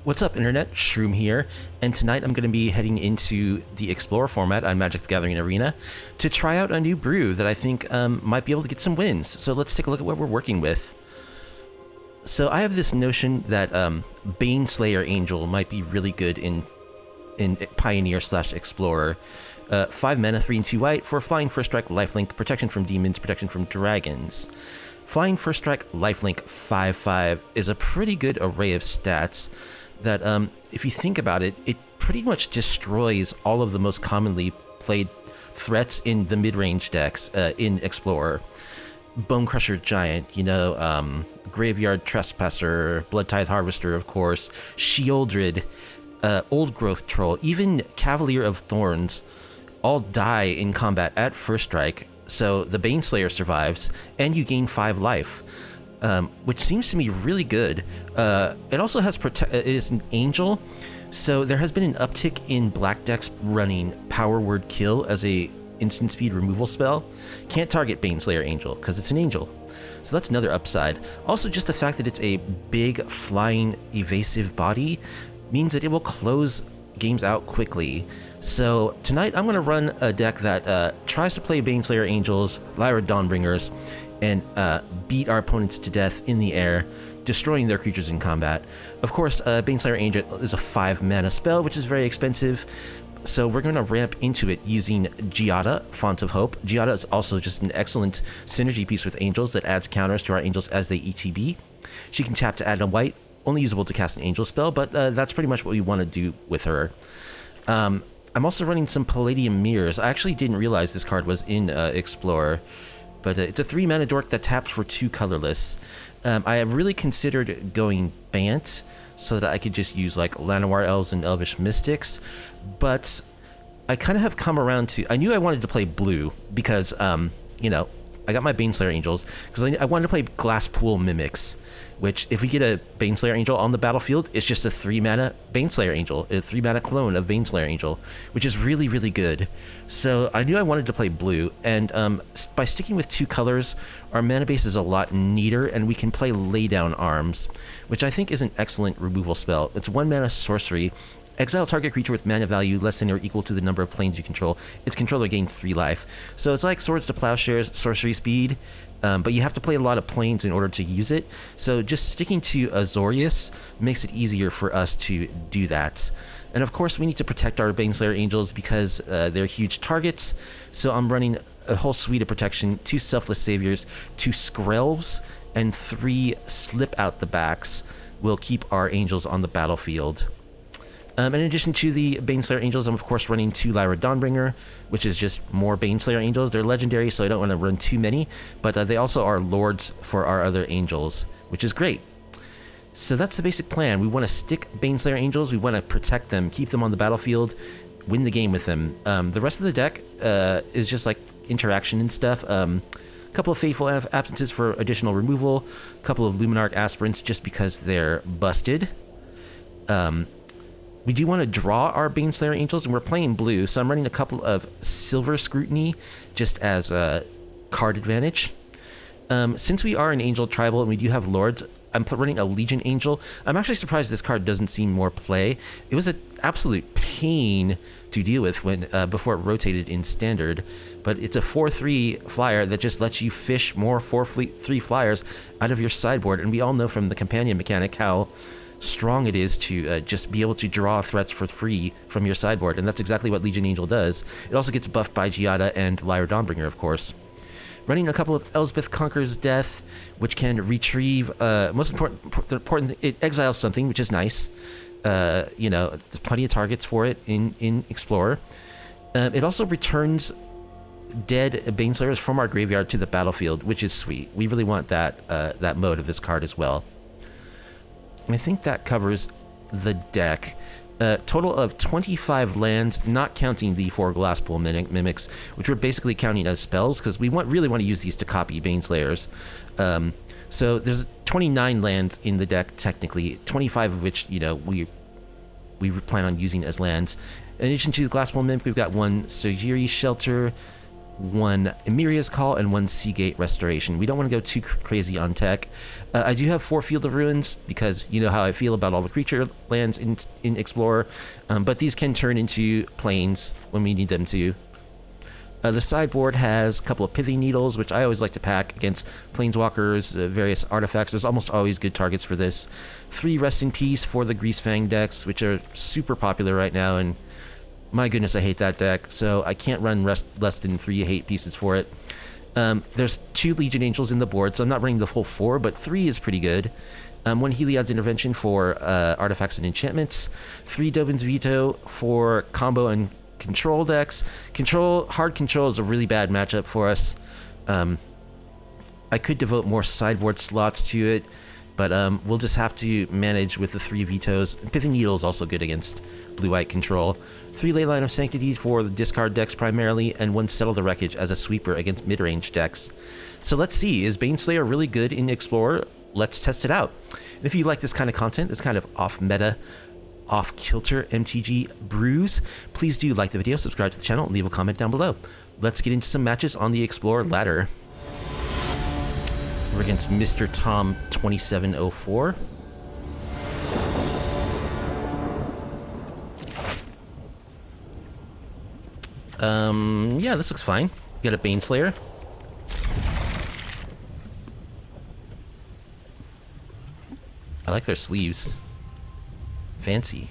What's up, Internet? Shroom here, and tonight I'm going to be heading into the Explorer format on Magic the Gathering Arena to try out a new brew that I think might be able to get some wins. So let's take a look at what we're working with. So I have this notion that Baneslayer Angel might be really good in Pioneer/Explorer. 5 mana, 3 and 2 white for flying, first strike, lifelink, protection from demons, protection from dragons. Flying, first strike, lifelink, 5/5 is a pretty good array of stats that, if you think about it, it pretty much destroys all of the most commonly played threats in the mid-range decks in Explorer. Bonecrusher Giant, Graveyard Trespasser, Blood Tithe Harvester, of course, Sheoldred, Old Growth Troll, even Cavalier of Thorns all die in combat at first strike, so the Baneslayer survives, and you gain 5 life. Which seems to me really good. It also has it is an angel, so there has been an uptick in black decks running Power Word Kill as a instant speed removal spell. Can't target Baneslayer Angel because it's an angel, so that's another upside. Also, just the fact that it's a big flying evasive body means that it will close games out quickly. So tonight I'm going to run a deck that tries to play Baneslayer Angels, Lyra Dawnbringers, and beat our opponents to death in the air, destroying their creatures in combat. Of course, Baneslayer Angel is a 5 mana spell, which is very expensive, so we're going to ramp into it using Giada, Font of Hope. Giada is also just an excellent synergy piece with Angels that adds counters to our Angels as they ETB. She can tap to add a white, only usable to cast an Angel spell, but that's pretty much what we want to do with her. I'm also running some Palladium Mirrors. I actually didn't realize this card was in Explorer, but it's a 3 mana dork that taps for 2 colorless. I really considered going Bant so that I could just use like Llanowar Elves and Elvish Mystics, but I kind of have come around to, I knew I wanted to play blue because, I got my Baneslayer Angels because I wanted to play Glasspool Mimics, which if we get a Baneslayer Angel on the battlefield, it's just a 3 mana Baneslayer Angel, a 3 mana clone of Baneslayer Angel, which is really, really good. So I knew I wanted to play blue, and by sticking with 2 colors, our mana base is a lot neater, and we can play Laydown Arms, which I think is an excellent removal spell. It's 1 mana sorcery. Exile target creature with mana value less than or equal to the number of planes you control. Its controller gains 3 life. So it's like Swords to Plowshares, sorcery speed, but you have to play a lot of planes in order to use it. So just sticking to Azorius makes it easier for us to do that. And of course, we need to protect our Baneslayer Angels because they're huge targets. So I'm running a whole suite of protection: 2 Selfless Saviors, 2 Skrelves, and 3 Slip Out the Backs will keep our Angels on the battlefield. In addition to the Baneslayer Angels, I'm of course running 2 Lyra Dawnbringer, which is just more Baneslayer Angels. They're legendary, so I don't want to run too many, but they also are lords for our other Angels, which is great. So that's the basic plan. We want to stick Baneslayer Angels, we want to protect them, keep them on the battlefield, win the game with them. The rest of the deck is just like interaction and stuff. A couple of Fateful Absences for additional removal, a couple of Luminarch Aspirants just because they're busted. We do want to draw our Baneslayer Angels, and we're playing blue, so I'm running a couple of Silver Scrutiny just as a card advantage. Since we are an Angel Tribal and we do have Lords, I'm running a Legion Angel. I'm actually surprised this card doesn't see more play. It was an absolute pain to deal with when before it rotated in Standard, but it's a 4/3 flyer that just lets you fish more 4/3 flyers out of your sideboard, and we all know from the Companion mechanic how strong it is to just be able to draw threats for free from your sideboard, and that's exactly what Legion Angel does. It also gets buffed by Giada and Lyra Dawnbringer, of course. Running a couple of Elspeth Conquers Death, which can retrieve, most important, it exiles something, which is nice. There's plenty of targets for it in Explorer. It also returns dead Baneslayers from our graveyard to the battlefield, which is sweet. We really want that mode of this card as well. I think that covers the deck. Total of 25 lands, not counting the 4 Glasspool Mimics, which we're basically counting as spells, because we really want to use these to copy Baneslayers. So there's 29 lands in the deck, technically, 25 of which, we plan on using as lands. In addition to the Glasspool Mimic, we've got 1 Sojiri Shelter, one Emiria's Call, and one Seagate Restoration. We don't want to go too crazy on tech. I do have 4 Field of Ruins, because you know how I feel about all the creature lands in Explorer, but these can turn into planes when we need them to. The sideboard has a couple of Pithing Needles, which I always like to pack against Planeswalkers, various artifacts. There's almost always good targets for this. 3 Rest in Peace for the Greasefang decks, which are super popular right now, and my goodness, I hate that deck, so I can't run less than 3 hate pieces for it. There's 2 Legion Angels in the board, so I'm not running the full 4, but 3 is pretty good. 1 Heliod's Intervention for artifacts and enchantments. 3 Dovin's Veto for combo and control decks. Hard control is a really bad matchup for us. I could devote more sideboard slots to it, but we'll just have to manage with the 3 vetoes. Pithing Needle is also good against blue-white control. 3 Leyline of Sanctity for the discard decks primarily, and 1 Settle the Wreckage as a sweeper against mid-range decks. So let's see, is Baneslayer really good in Explorer? Let's test it out. And if you like this kind of content, this kind of off-meta, off-kilter MTG brews, please do like the video, subscribe to the channel, and leave a comment down below. Let's get into some matches on the Explorer ladder. We're against Mr. Tom 2704. Yeah, this looks fine. We got a Baneslayer. I like their sleeves. Fancy.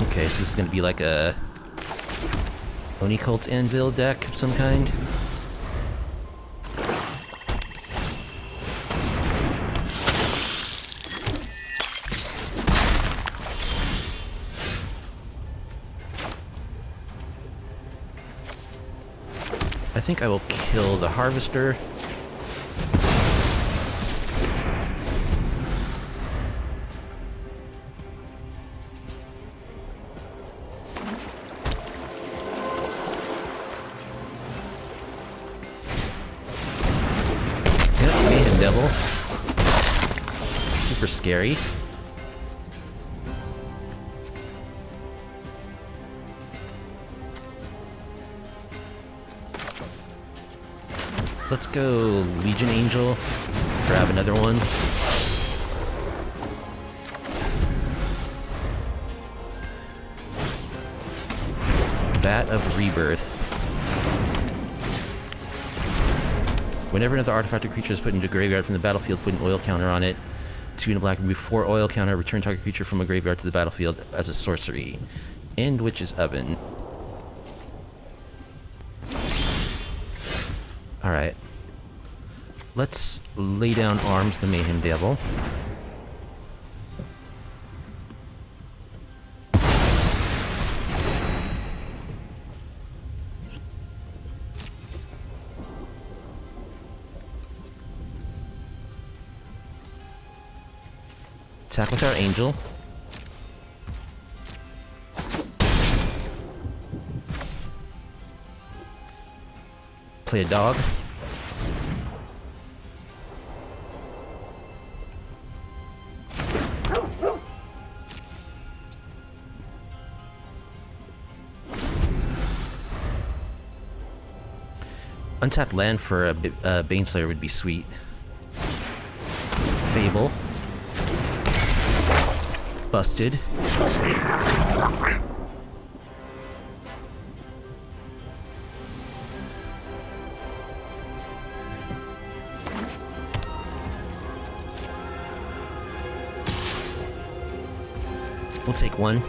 Okay, so this is going to be like a Oni Cult Anvil deck of some kind. I think I will kill the Harvester. Yep, Mayhem Devil. Super scary. Let's go Legion Angel, grab another one. Vat of Rebirth. Whenever another artifact or creature is put into a graveyard from the battlefield, put an oil counter on it. 2 in a black, remove 4 oil counter, return target creature from a graveyard to the battlefield as a sorcery. And Witch's Oven. Alright. Let's lay down arms the Mayhem Devil. Attack with our Angel. Play a dog. Untapped land for a Baneslayer would be sweet. Fable. Busted. We'll take one.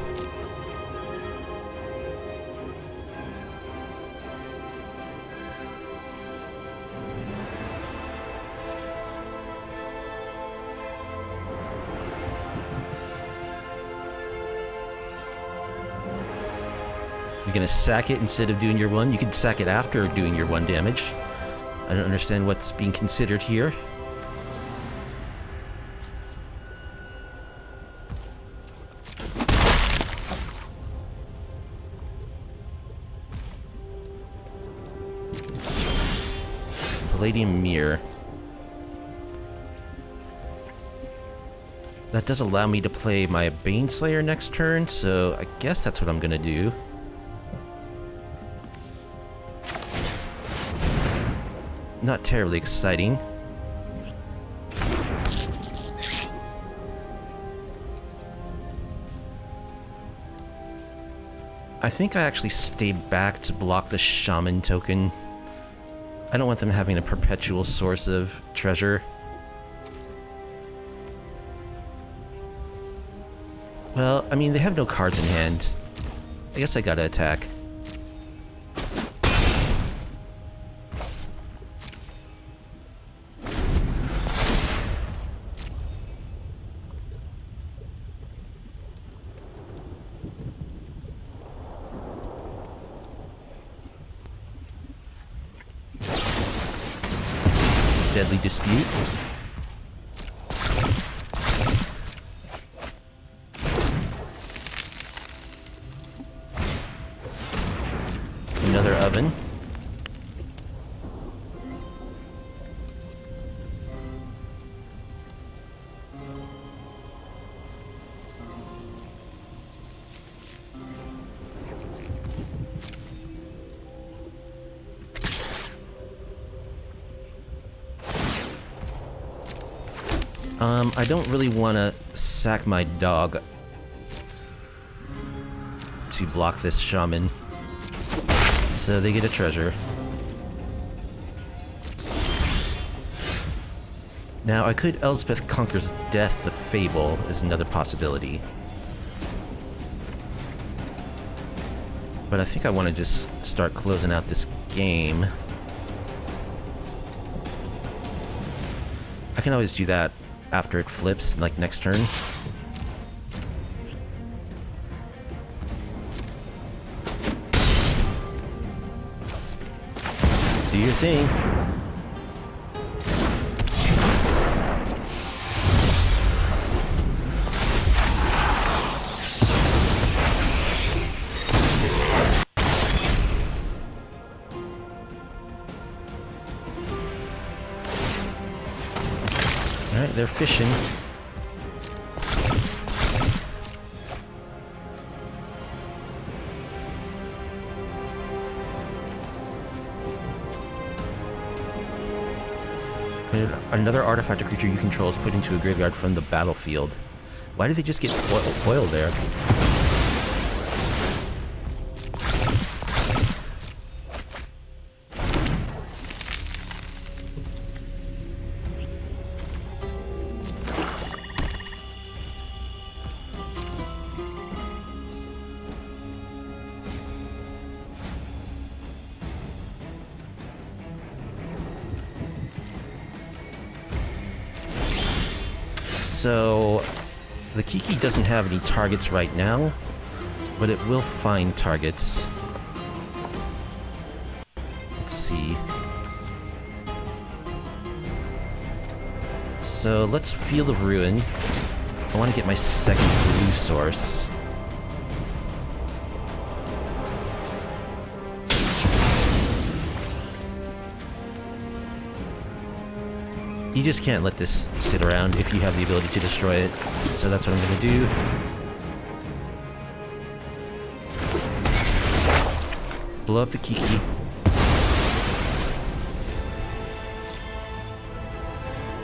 You're gonna sack it instead of doing your one. You could sack it after doing your 1 damage. I don't understand what's being considered here. Palladium Mirror. That does allow me to play my Baneslayer next turn, so I guess that's what I'm gonna do. Not terribly exciting. I think I actually stayed back to block the Shaman token. I don't want them having a perpetual source of treasure. Well, I mean, they have no cards in hand. I guess I gotta attack. Deadly Dispute. Another oven. I don't really want to sack my dog to block this shaman. So they get a treasure. Now I could Elspeth Conquers Death the Fable is another possibility. But I think I want to just start closing out this game. I can always do that after it flips, like next turn. Do your thing. Alright, they're fishing. Another artifact or creature you control is put into a graveyard from the battlefield. Why did they just get foil there? So, the Kiki doesn't have any targets right now, but it will find targets. Let's see. So, let's Field of Ruin. I want to get my second blue source. You just can't let this sit around if you have the ability to destroy it. So that's what I'm gonna do. Blow up the Kiki.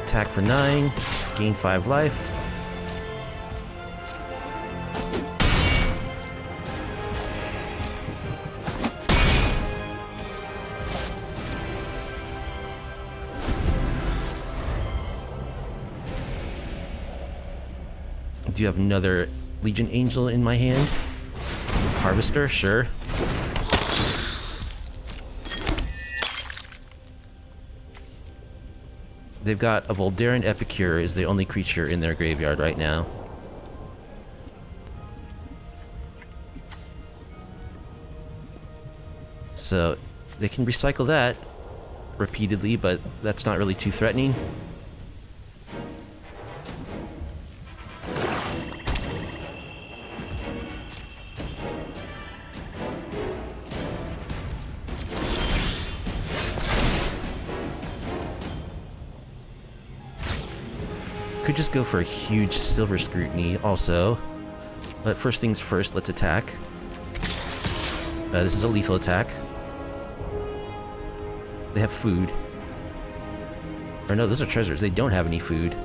Attack for 9. Gain 5 life. Do you have another Legion Angel in my hand? Harvester, sure. They've got a Voldaren Epicure is the only creature in their graveyard right now. So they can recycle that repeatedly, but that's not really too threatening. could just go for a huge silver scrutiny also. But first things first, let's attack. This is a lethal attack. They have food. Or no, those are treasures. They don't have any food.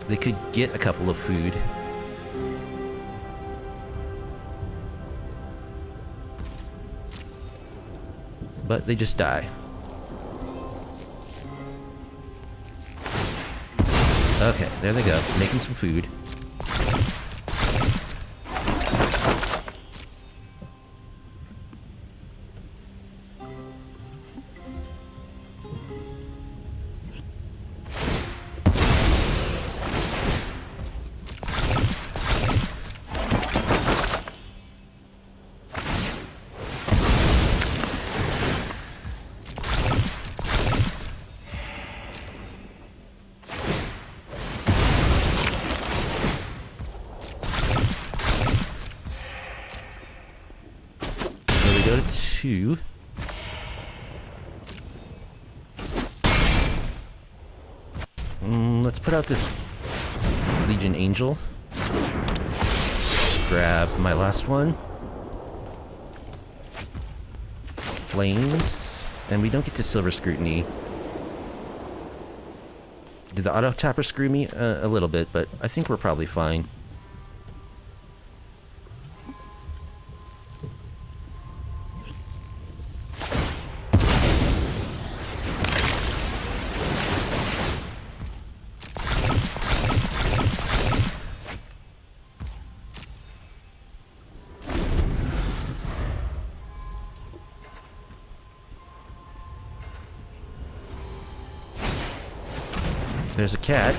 They could get a couple of food. But they just die. Okay, there they go, making some food. Go to 2. Let's put out this Legion Angel. Grab my last one. Flames. And we don't get to Silver Scrutiny. Did the auto tapper screw me? A little bit, but I think we're probably fine. There's a cat.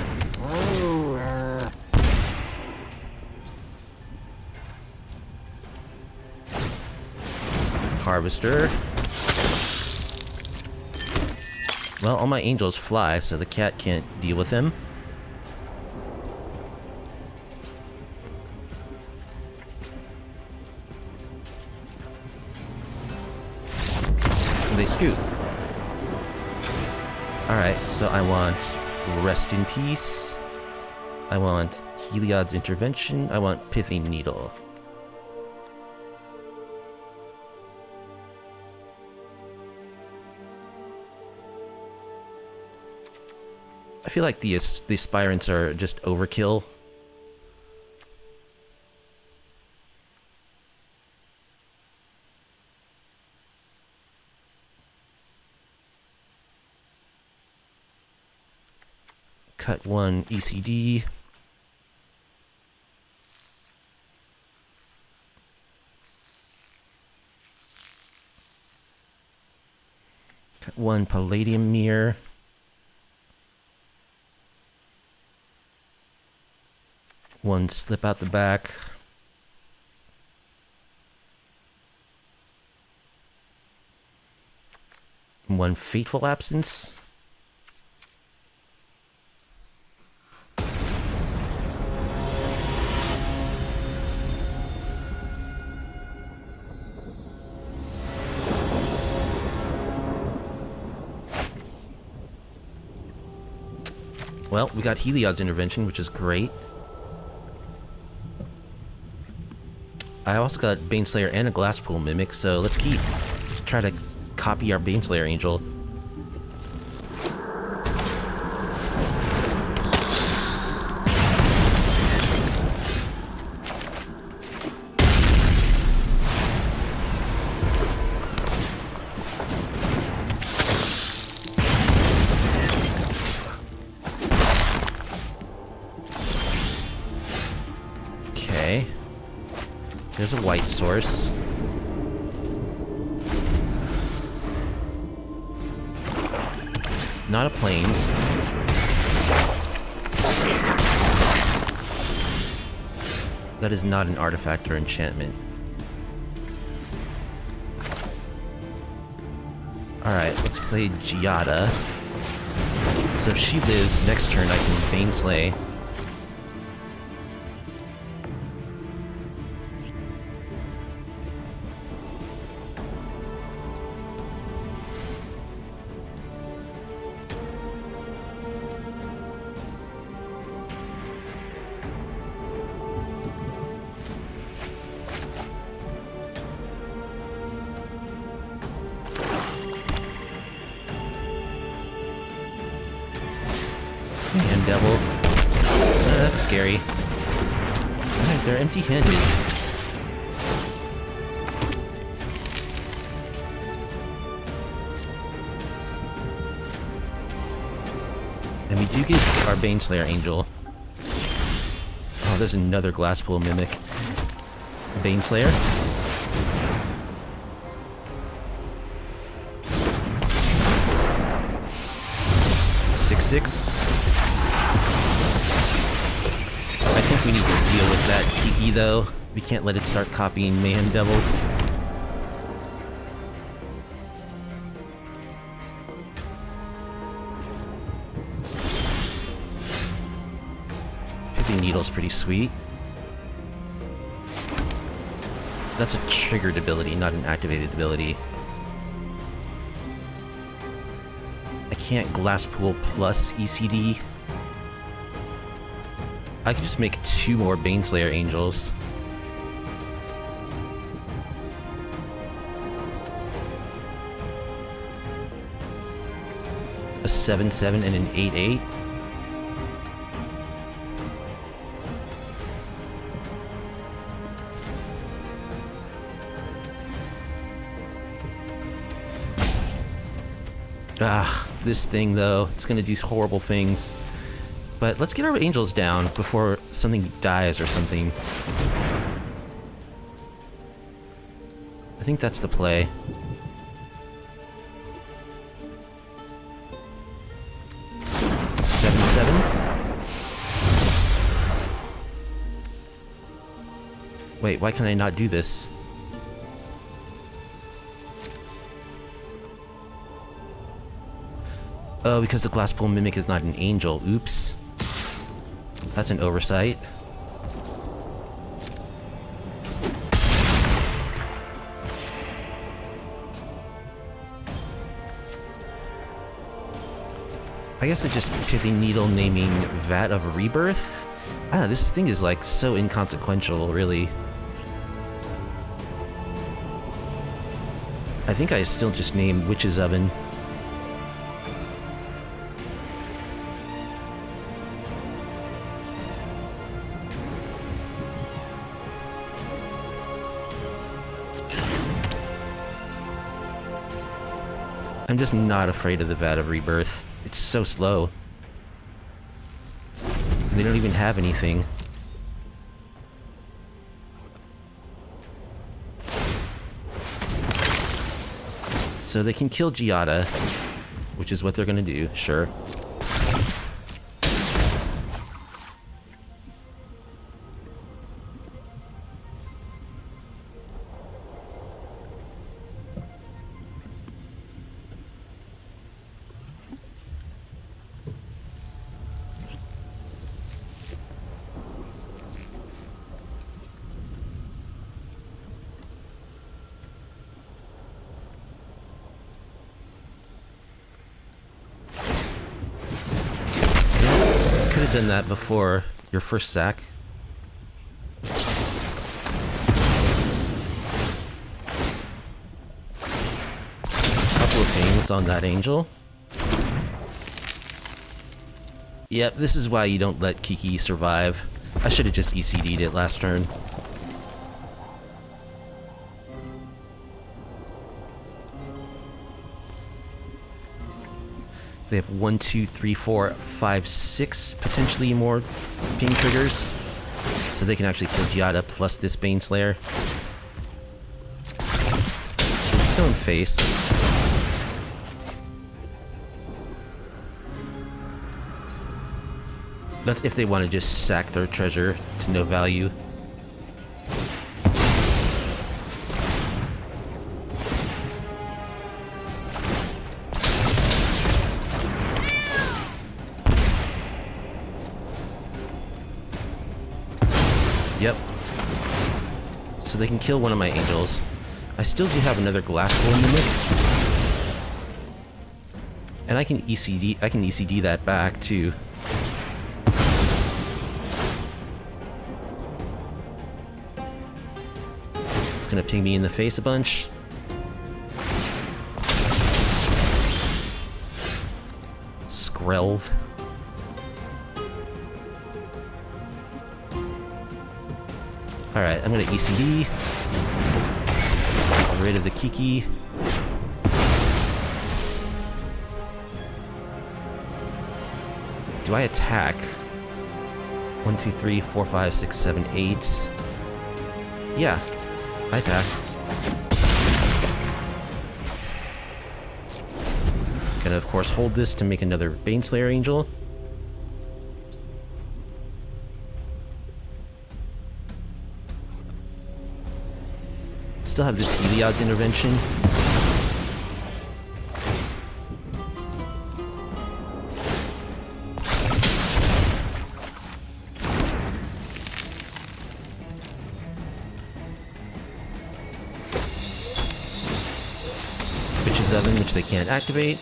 Harvester. Well, all my angels fly, so the cat can't deal with him. They scoot. Alright, so I want Rest in Peace. I want Heliod's Intervention. I want Pithing Needle. I feel like the aspirants are just overkill. Cut 1 ECD. Cut 1 Palladium Mirror. One slip out the back. One Fateful Absence. Well, we got Heliod's Intervention, which is great. I also got Baneslayer and a Glasspool Mimic, so let's try to copy our Baneslayer Angel. Okay. There's a white source. Not a plains. That is not an artifact or enchantment. Alright, let's play Giada. So if she lives, next turn I can Baneslay. devil. That's scary. Alright, they're empty-handed. And we do get our Baneslayer Angel. Oh, there's another glass pool mimic. Baneslayer. 6/6. I think we need to deal with that Kiki though. We can't let it start copying Mayhem Devils. Needle's pretty sweet. That's a triggered ability, not an activated ability. I can't glass pool plus ECD. I could just make 2 more Baneslayer Angels. A 7/7 and an 8/8. Ah, this thing though, it's gonna do horrible things. But let's get our angels down before something dies or something. I think that's the play. Seven, 7. Wait, why can I not do this? Oh, because the glass pool mimic is not an angel. Oops. That's an oversight. I guess I just Pithy Needle naming Vat of Rebirth? Ah, this thing is like so inconsequential, really. I think I still just name Witch's Oven. I'm just not afraid of the Vat of Rebirth. It's so slow. They don't even have anything. So they can kill Giada, which is what they're gonna do, sure. Could have done that before your first sack. Couple of things on that angel. Yep, this is why you don't let Kiki survive. I should have just ECD'd it last turn. They have 1, 2, 3, 4, 5, 6 potentially more ping triggers. So they can actually kill Giada plus this Baneslayer. Still in face. That's if they want to just sack their treasure to no value. Yep. So they can kill one of my angels. I still do have another glass pool mimic. And I can ECD that back too. It's gonna ping me in the face a bunch. Skrelv. Alright, I'm gonna ECD. Get rid of the Kiki. Do I attack? 1, 2, 3, 4, 5, 6, 7, 8. Yeah, I attack. Gonna, of course, hold this to make another Baneslayer Angel. Still have this Heliod's intervention. Witch's Oven, which they can't activate.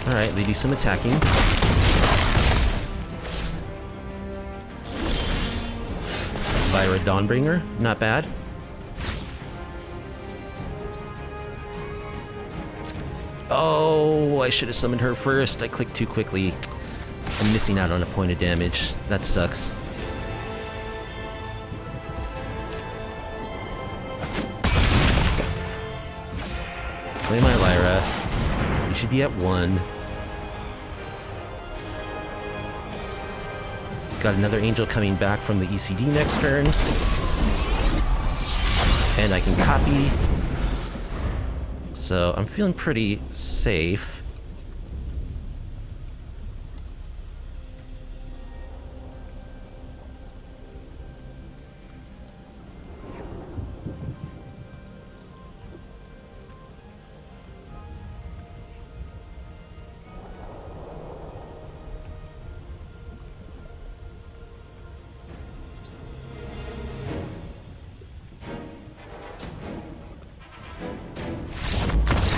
Alright, they do some attacking. Lyra Dawnbringer, not bad. Oh, I should have summoned her first. I clicked too quickly. I'm missing out on a point of damage. That sucks. Play my Lyra. You should be at 1. Got another angel coming back from the ECD next turn. And I can copy. So I'm feeling pretty safe.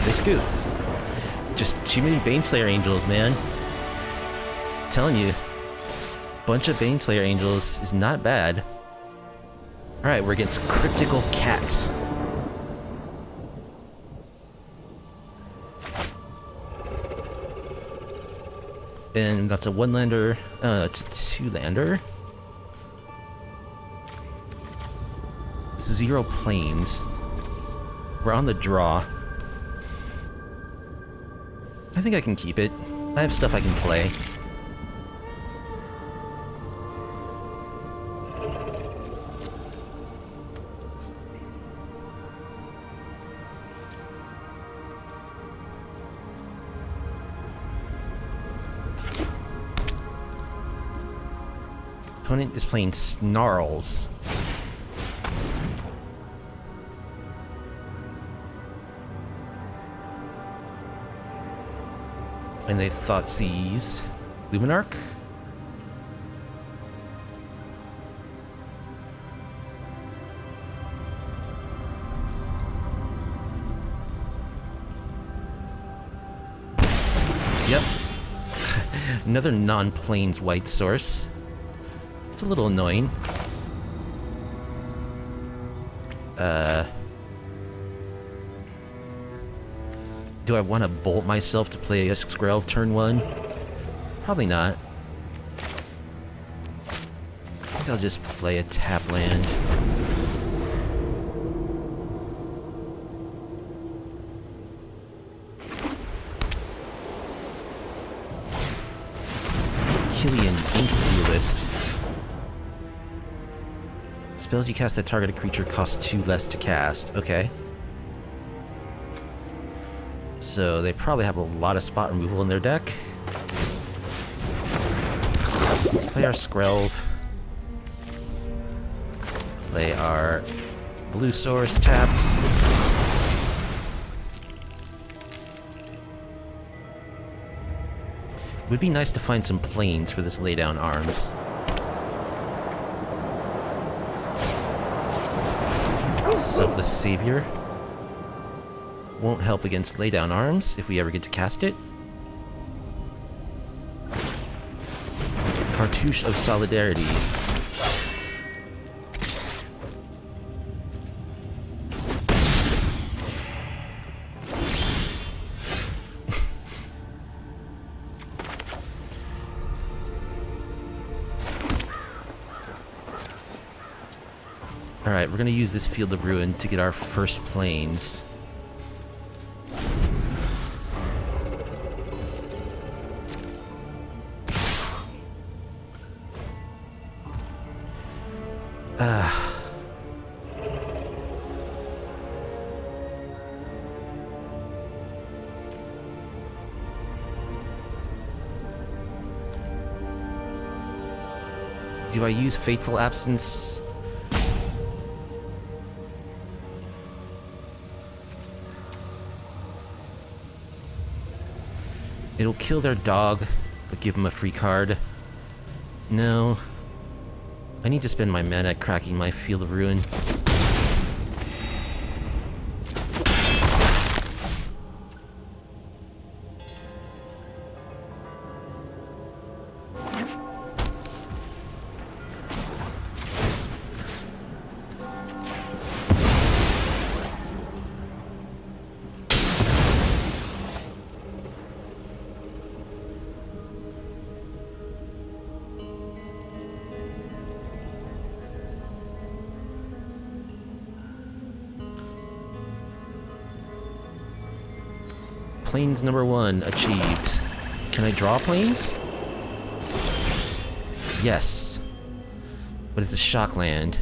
They scoot. Just too many Baneslayer Angels, man. I'm telling you, bunch of Baneslayer Angels is not bad. Alright, we're against Critical Cats. And that's a 1-lander, it's a 2-lander. 0 planes. We're on the draw. I think I can keep it. I have stuff I can play. Opponent is playing Snarls. And they Thoughtseize Luminarch. Yep. Another non-plains white source. It's a little annoying. Do I want to bolt myself to play a Skrelv turn 1? Probably not. I think I'll just play a tap land. Killian Ink Duelist. Spells you cast that targeted creature cost 2 less to cast. Okay. So they probably have a lot of spot removal in their deck. Play our Skrelv. Play our blue source tapped. It would be nice to find some planes for this laydown arms. Selfless Savior. Won't help against laydown arms if we ever get to cast it. Cartouche of Solidarity. Alright, we're gonna use this Field of Ruin to get our first planes. Do I use Fateful Absence? It'll kill their dog, but give them a free card. No. I need to spend my mana cracking my Field of Ruin. Planes number 1 achieved. Can I draw planes? Yes. But it's a shock land.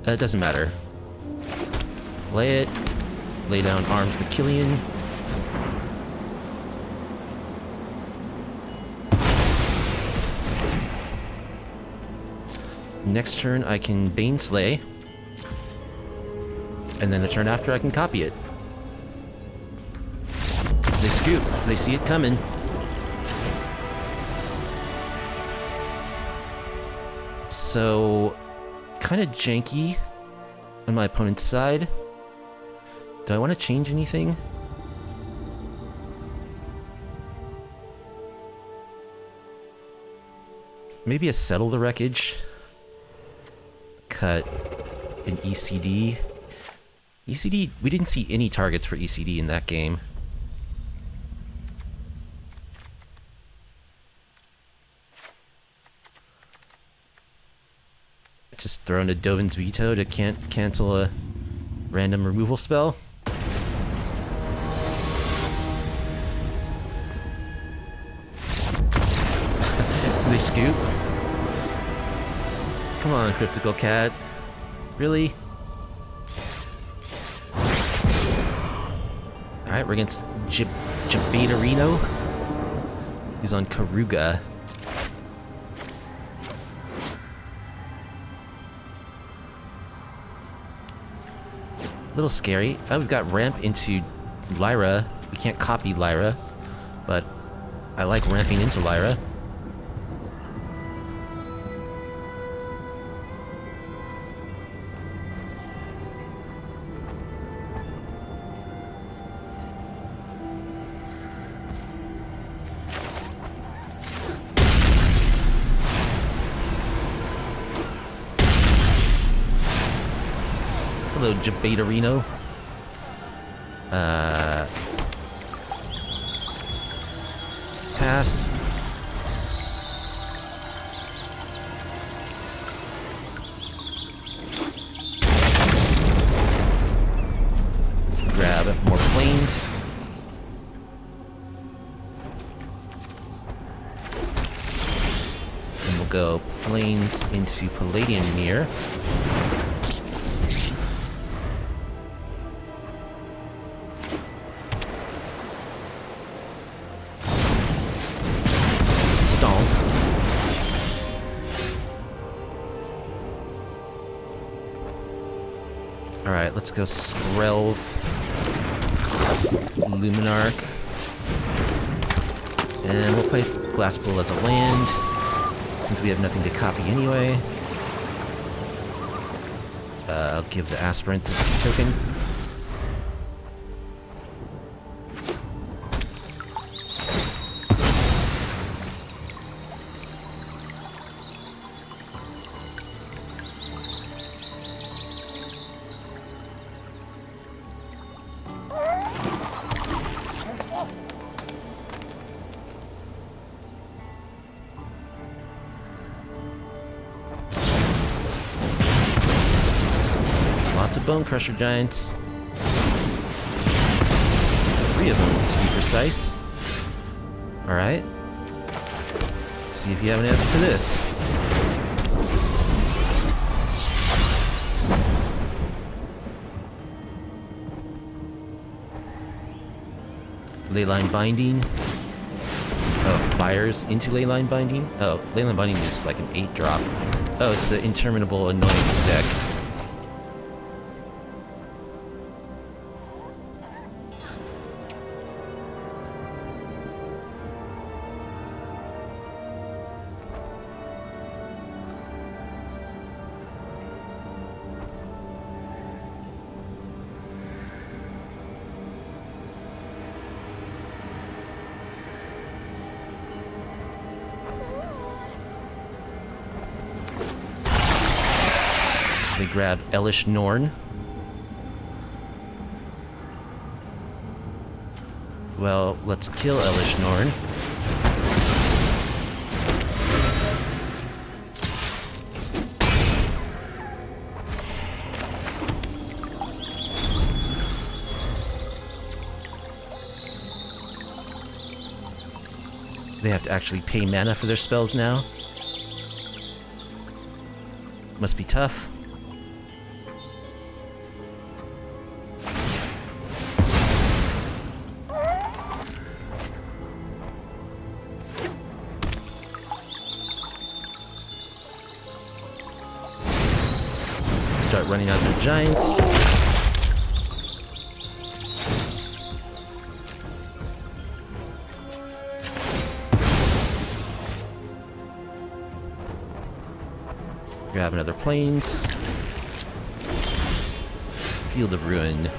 It doesn't matter. Play it. Lay down Arms the Killian. Next turn I can Baneslay. And then the turn after I can copy it. They scoop. They see it coming. So, kind of janky on my opponent's side. Do I want to change anything? Maybe a Settle the Wreckage. Cut an ECD. ECD, we didn't see any targets for ECD in that game. Just throw in a Dovin's Veto to cancel a random removal spell. They scoop. Come on, Cryptical Cat. Really? Alright, we're against Jabaderino. He's on Karuga. A little scary. Oh, we've got ramp into Lyra. We can't copy Lyra, but I like ramping into Lyra. Hello, Jabaderino. Pass. Grab more planes. And we'll go planes into Palladian Mirror. Alright, let's go Skrelv, Luminarch, and we'll play Glasspool as a land, since we have nothing to copy anyway. I'll give the Aspirant the token. Bone Crusher Giants. 3 of them, to be precise. Alright. Let's see if you have an answer for this. Leyline Binding. Oh, fires into Leyline Binding? Oh, Leyline Binding is like an 8-drop. Oh, it's the Interminable Annoyance deck. They grab Elish Norn. Well, let's kill Elish Norn. They have to actually pay mana for their spells now. Must be tough. Start running out the giants. Grab another plains. Field of Ruin.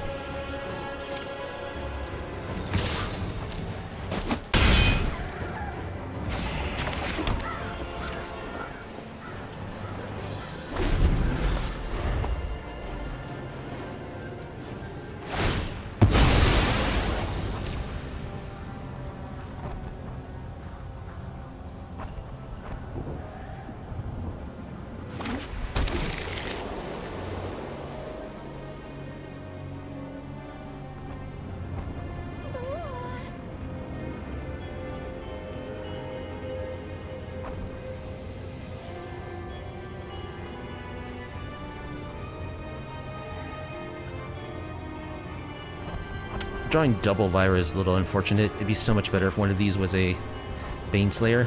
Drawing double Lyra is a little unfortunate. It'd be so much better if one of these was a Baneslayer.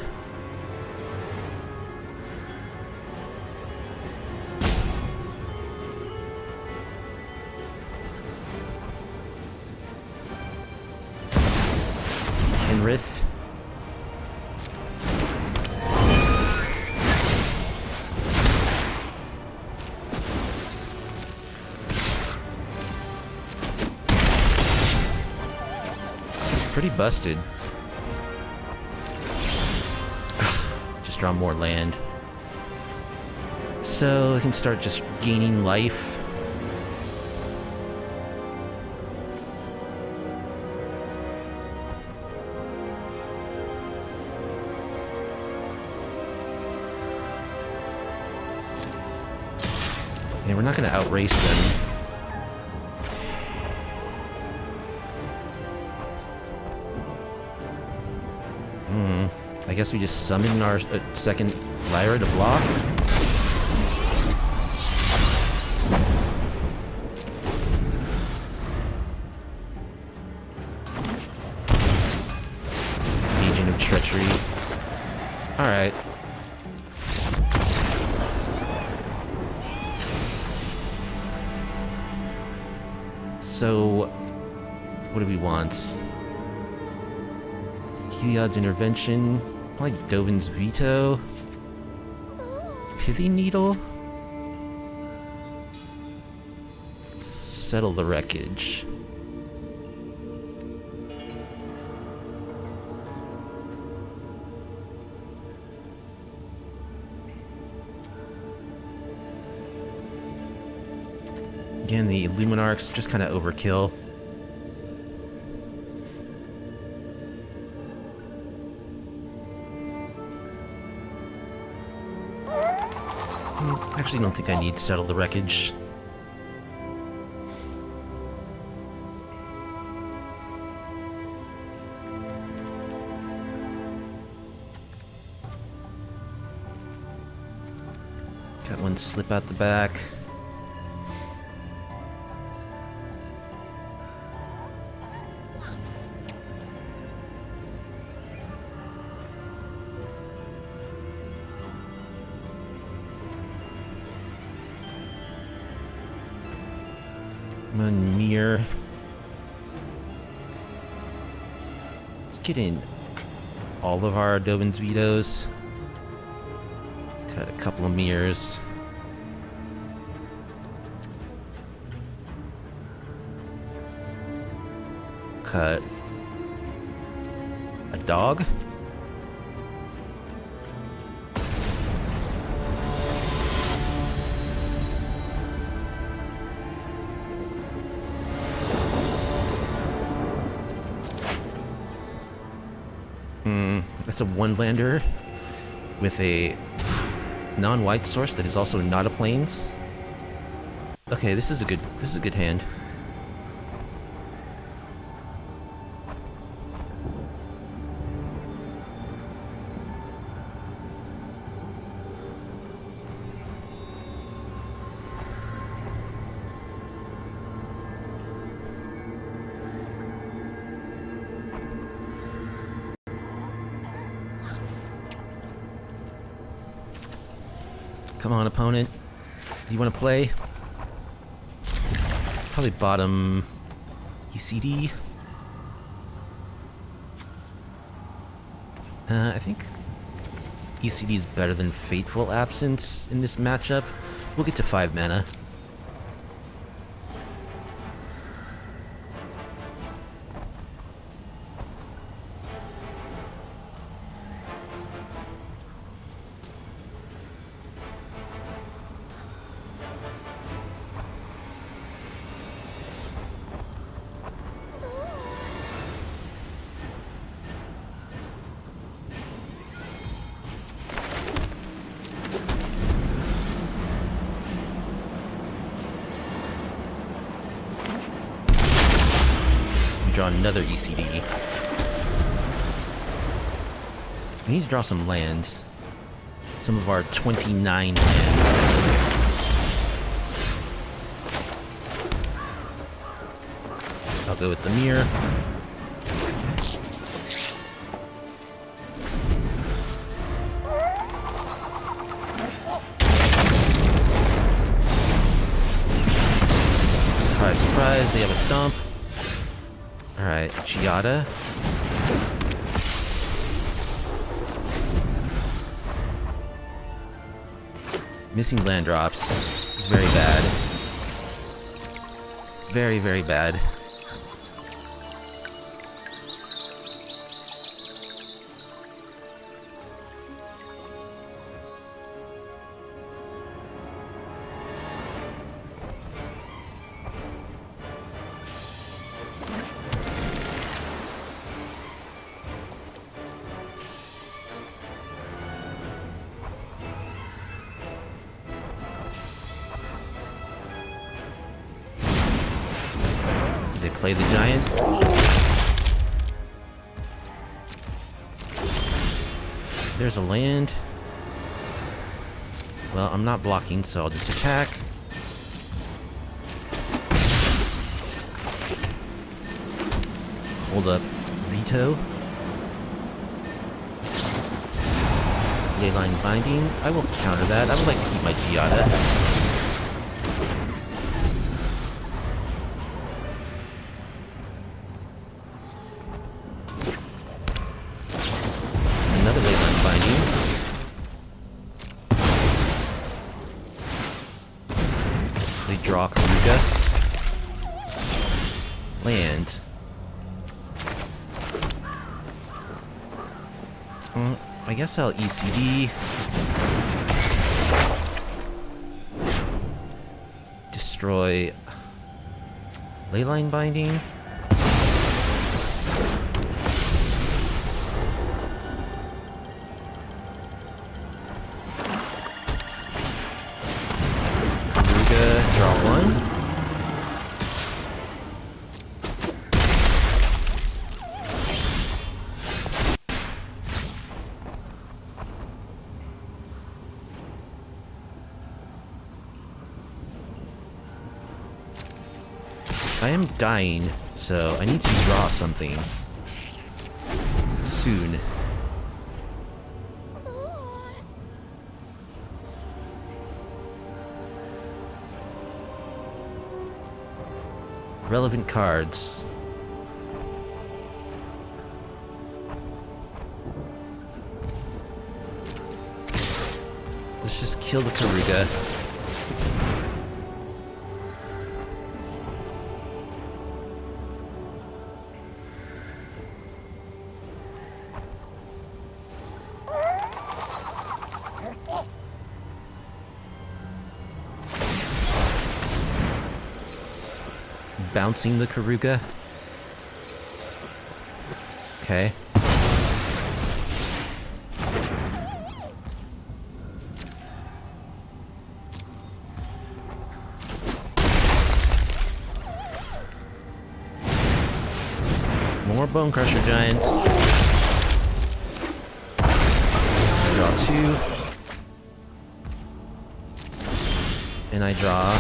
Kenrith. Pretty busted. Just draw more land. So I can start just gaining life. And we're not going to outrace them. I guess we just summon our second Lyra to block. Agent of Treachery. Alright. So, what do we want? Heliod's Intervention. I like Dovin's Veto. Pithy Needle. Settle the Wreckage. Again, the Luminarchs just kind of overkill. Actually, don't think I need to settle the wreckage. One slip out the back. One mirror. Let's get in all of our Dobin's vetoes. Cut a couple of mirrors. Cut a dog. That's a one-lander with a non-white source that is also not a plains. Okay, this is a good hand. Come on, opponent. You want to play? Probably bottom ECD. I think ECD is better than Fateful Absence in this matchup. We'll get to 5 mana. Draw another ECD. We need to draw some lands. Some of our 29 lands. I'll go with the mirror. Surprise, surprise, they have a stomp. Alright, Giada. Missing land drops is very bad. Very, very bad. They play the giant. There's a land. Well, I'm not blocking, so I'll just attack. Hold up. Veto. Leyline Binding. I will counter that. I would like to keep my Giada. Another Leyline Binding. They draw Karuga. Land. I guess I'll ECD. Destroy Leyline Binding. Draw one. I am dying, so I need to draw something soon. Relevant cards. Let's just kill the Karuga. Bouncing the Karuga. Okay. More Bone Crusher Giants. Draw 2. And I draw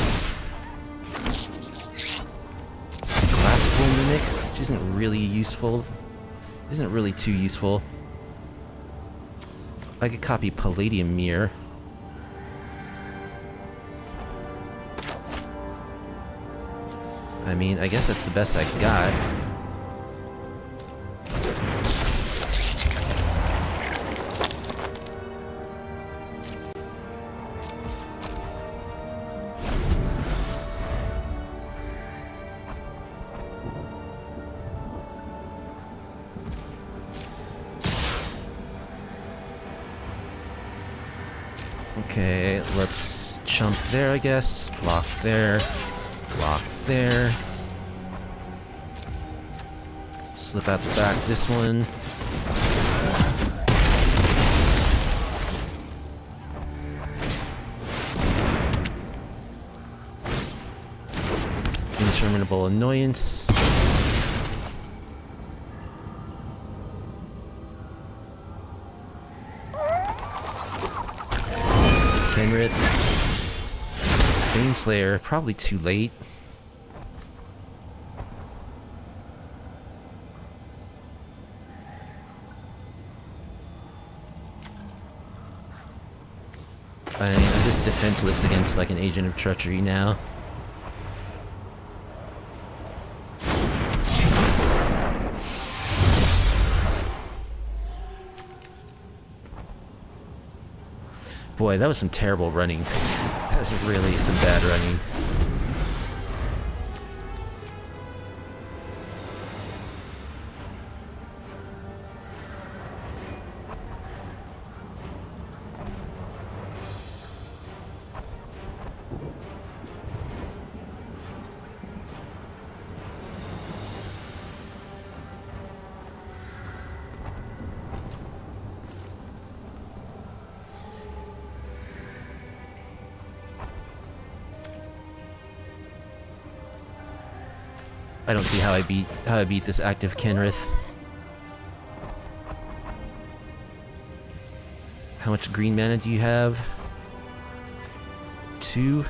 Glassful Mimic, which isn't really useful. Isn't really too useful. I could copy Palladium Mirror. I mean, I guess that's the best I got. Okay, let's chump there, I guess. Block there. Block there. Slip out the back this one. Interminable Annoyance. Kenrith. Baneslayer, probably too late. I'm just defenseless against like an Agent of Treachery now. Boy, that was some terrible running. That was really some bad running. I don't see how I beat this active Kenrith. How much green mana do you have? 2.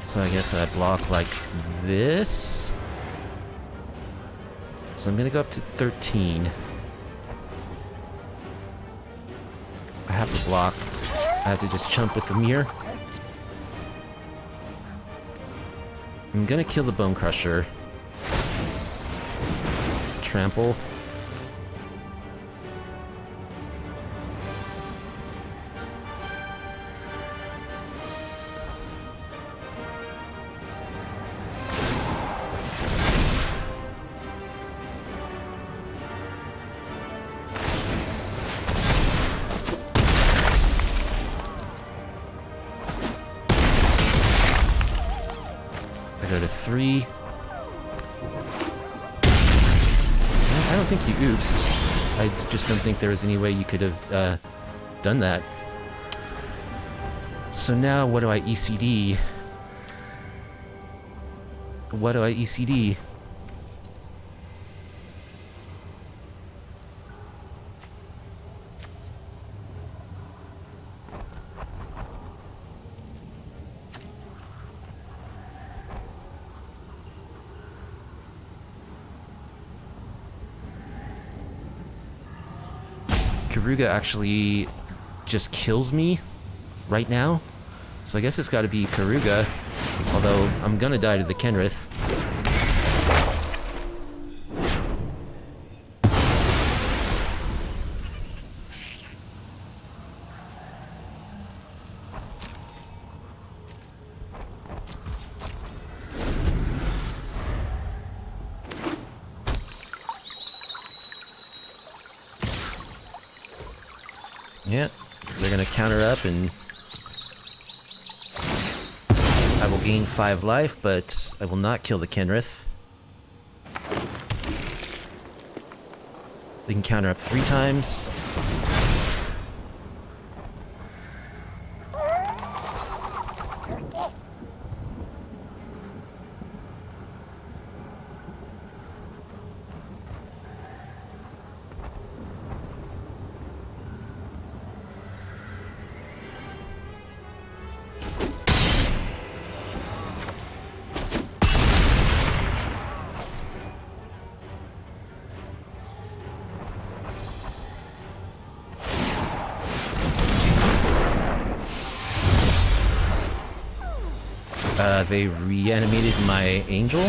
So I guess I block like this. So I'm gonna go up to 13. I have to block. I have to just chump with the mirror. I'm gonna kill the Bone Crusher. Trample. Go to 3. I don't think you oops. I just don't think there was any way you could have done that. So now what do I ECD? What do I ECD? Karuga actually just kills me right now. So I guess it's gotta be Karuga. Although, I'm gonna die to the Kenrith. Yeah, they're gonna counter up and I will gain 5 life, but I will not kill the Kenrith. They can counter up 3 times. They reanimated my angel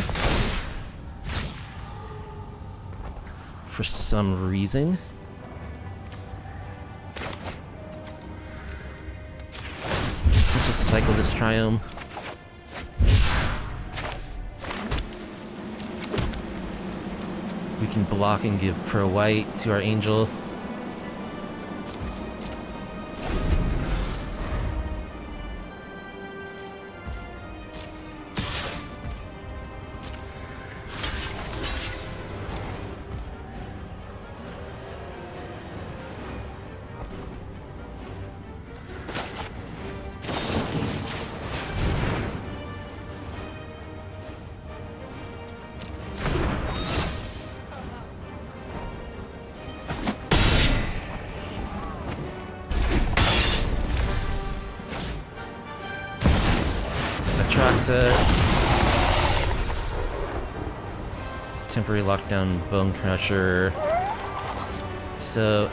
for some reason. Let's just cycle this triome. We can block and give for a white to our angel. Temporary lockdown, bone crusher. So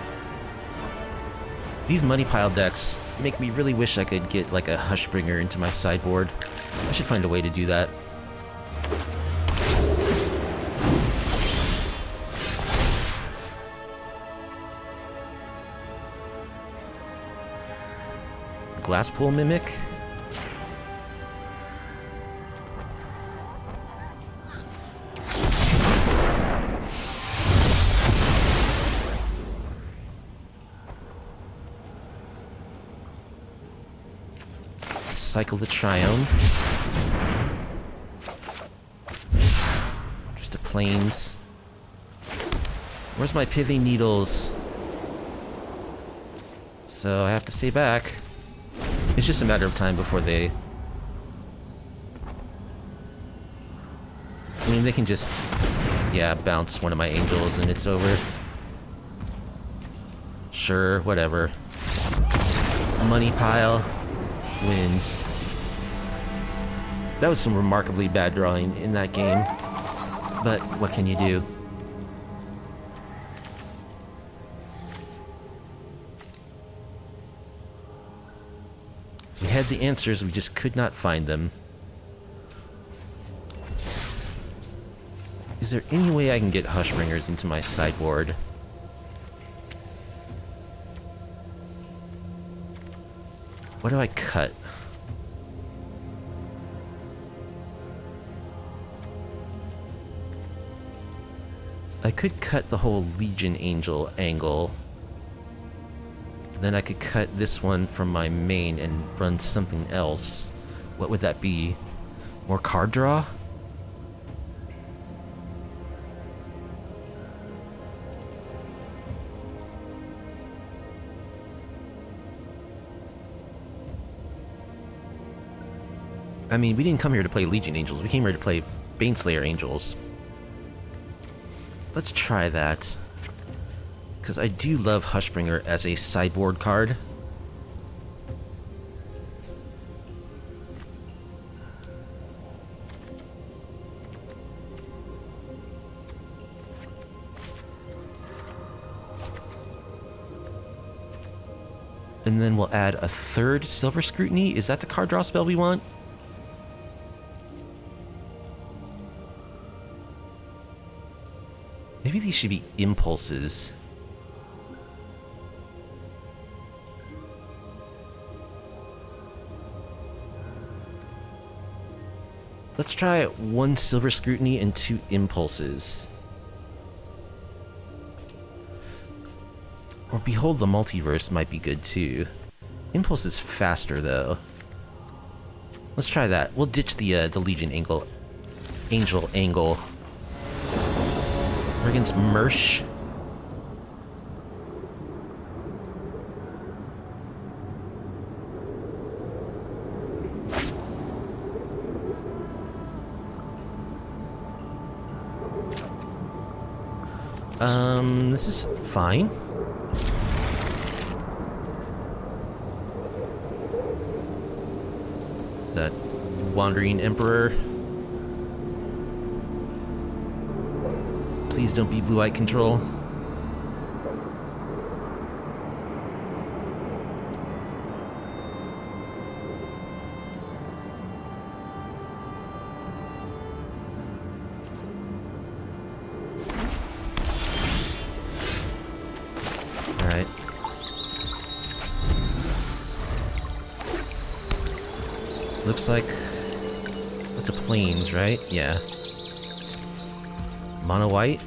these money pile decks make me really wish I could get like a Hushbringer into my sideboard. I should find a way to do that. Glasspool Mimic. Cycle the Triome. Just a plains. Where's my Pithing Needles? So I have to stay back. It's just a matter of time before they... I mean, they can just... yeah, bounce one of my angels and it's over. Sure, whatever. Money pile wins. That was some remarkably bad drawing in that game, but what can you do? We had the answers, we just could not find them. Is there any way I can get Hushbringers into my sideboard? What do I cut? I could cut the whole Legion Angel angle. Then I could cut this one from my main and run something else. What would that be? More card draw? I mean, we didn't come here to play Legion Angels. We came here to play Baneslayer Angels. Let's try that. Because I do love Hushbringer as a sideboard card. And then we'll add a third Silver Scrutiny. Is that the card draw spell we want? Maybe these should be impulses. Let's try 1 Silver Scrutiny and 2 impulses. Or Behold the Multiverse might be good too. Impulse is faster though. Let's try that. We'll ditch the Legion Angel angle. We're against Mersh. This is fine. That Wandering Emperor. Please don't be blue-eye control. Alright. Looks like that's a plains, right? Yeah. Mono white.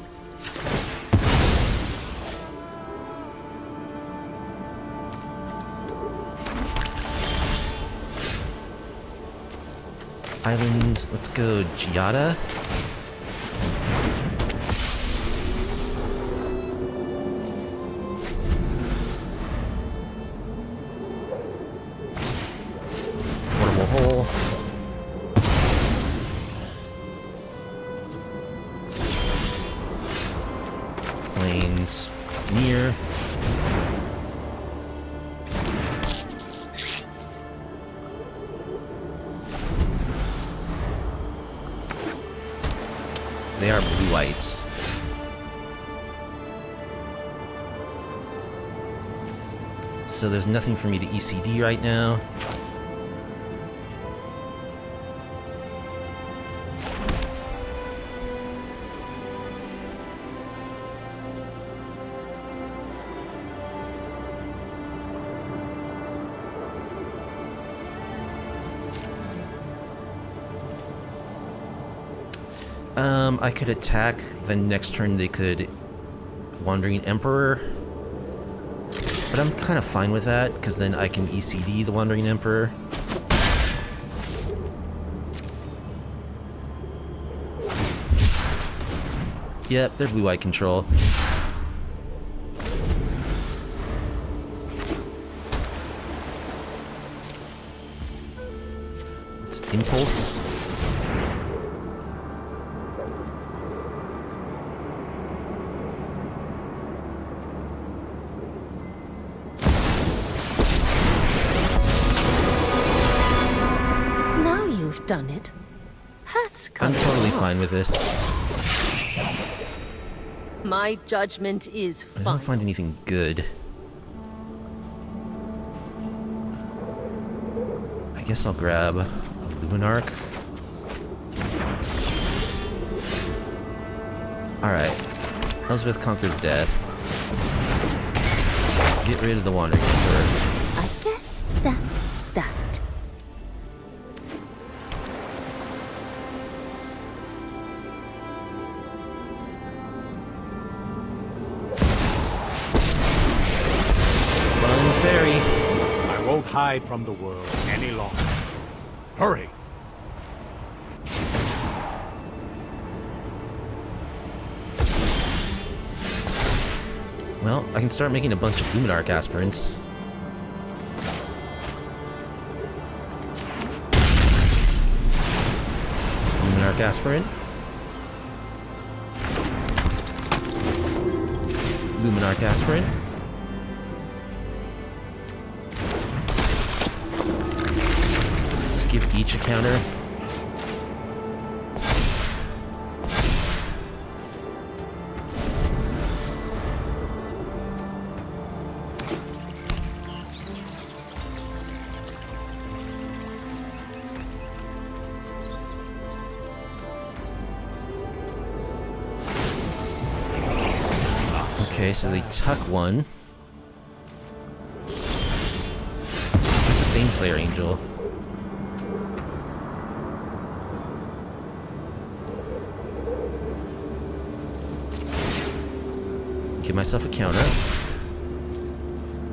Islands, let's go Giada. Portable hole. Plains near. They are blue-whites. So there's nothing for me to ECD right now. I could attack, then next turn they could Wandering Emperor. But I'm kind of fine with that, because then I can ECD the Wandering Emperor. Yep, they're blue-white control. It's Impulse. Done it. Hurts I'm coming totally off. fine with this. My judgment is I don't fine. find anything good. I guess I'll grab a Luminarch. Alright. Elizabeth conquers death. Get rid of the Wandering Emperor. I guess that's that. I won't hide from the world any longer. Hurry! Well, I can start making a bunch of Luminarch aspirants. Luminarch aspirant. Luminarch aspirant. Just give each a counter. Okay, so they tuck one. Baneslayer Angel. Give myself a counter.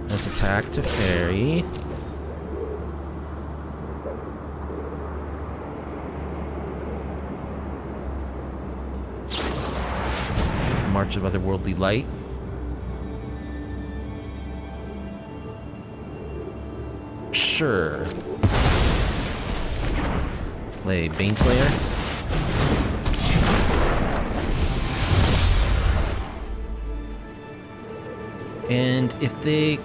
Let's attack to fairy. March of Otherworldly Light. Sure. Play Baneslayer. And if they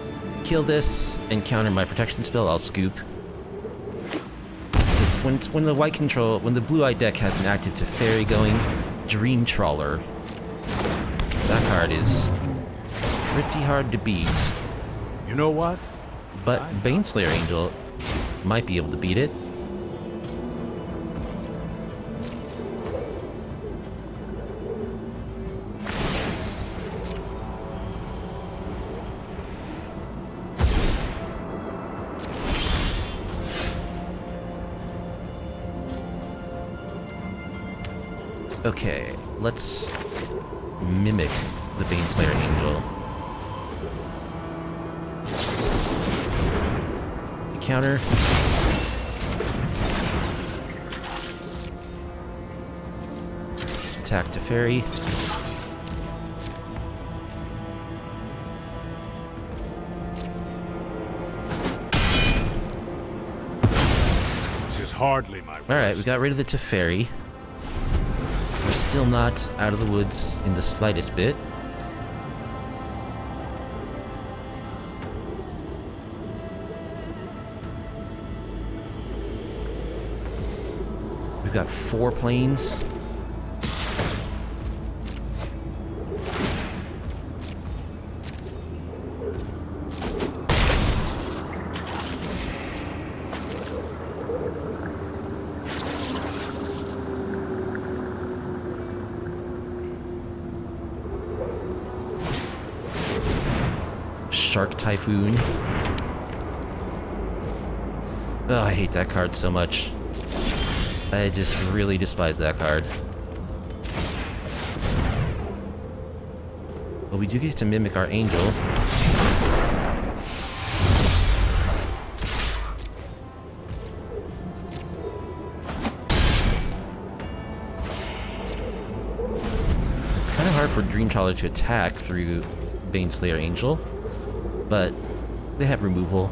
kill this and counter my protection spell, I'll scoop. Because when the blue-eye deck has an active Teferi going, Dream Trawler, that card is pretty hard to beat. You know what? But Baneslayer Angel might be able to beat it. Okay, let's mimic the Baneslayer Angel. Counter. Attack to fairy. This is hardly my worst. Alright, we got rid of the Teferi. We're still not out of the woods in the slightest bit. We've got 4 planes. Shark Typhoon. Oh, I hate that card so much. I just really despise that card. But we do get to mimic our angel. It's kind of hard for Dream Trawler to attack through Baneslayer Angel, but they have removal.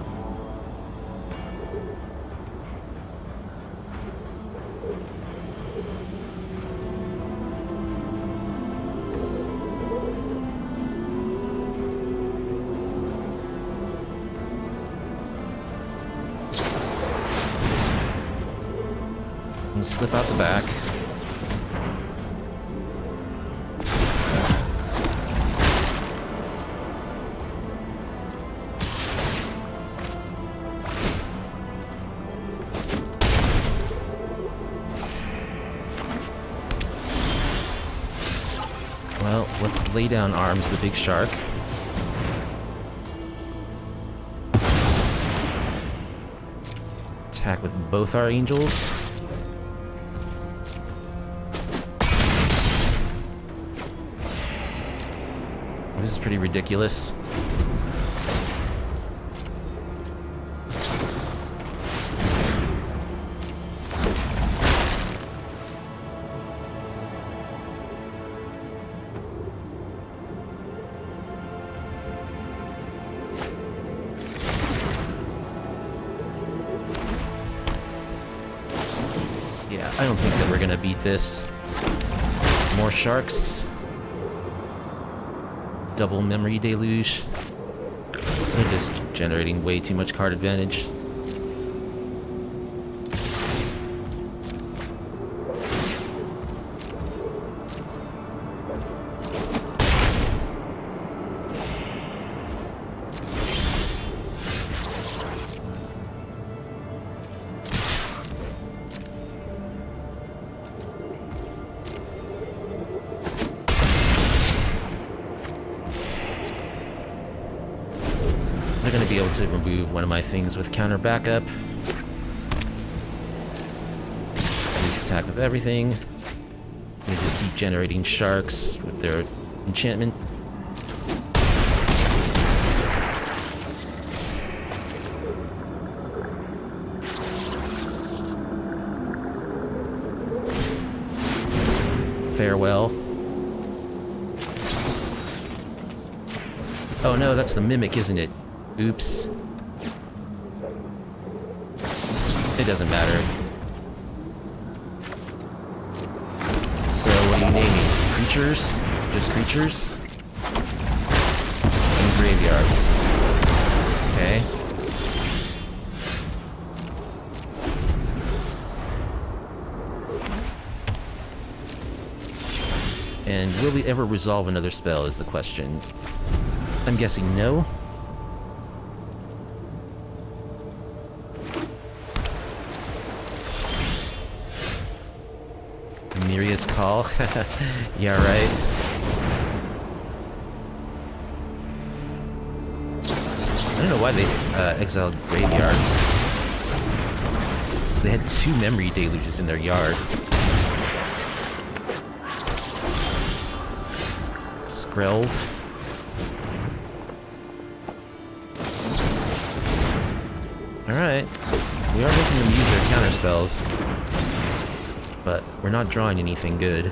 And slip out the back. Well, let's lay down arms the big shark. Attack with both our angels. This is pretty ridiculous. Yeah, I don't think that we're gonna beat this. More sharks. Double memory deluge. They're just generating way too much card advantage. they're going to be able to remove one of my things with counter backup. Please attack with everything. They just keep generating sharks with their enchantment. Farewell. Oh no, that's the mimic, isn't it? Oops. It doesn't matter. So, what are you naming? Creatures? Just creatures? And graveyards. Okay. And will we ever resolve another spell is the question. I'm guessing no. Myriad's Call. Yeah, right. I don't know why they exiled graveyards. They had 2 memory deluges in their yard. Skrelv. Alright. We are making them use their counter spells. But we're not drawing anything good.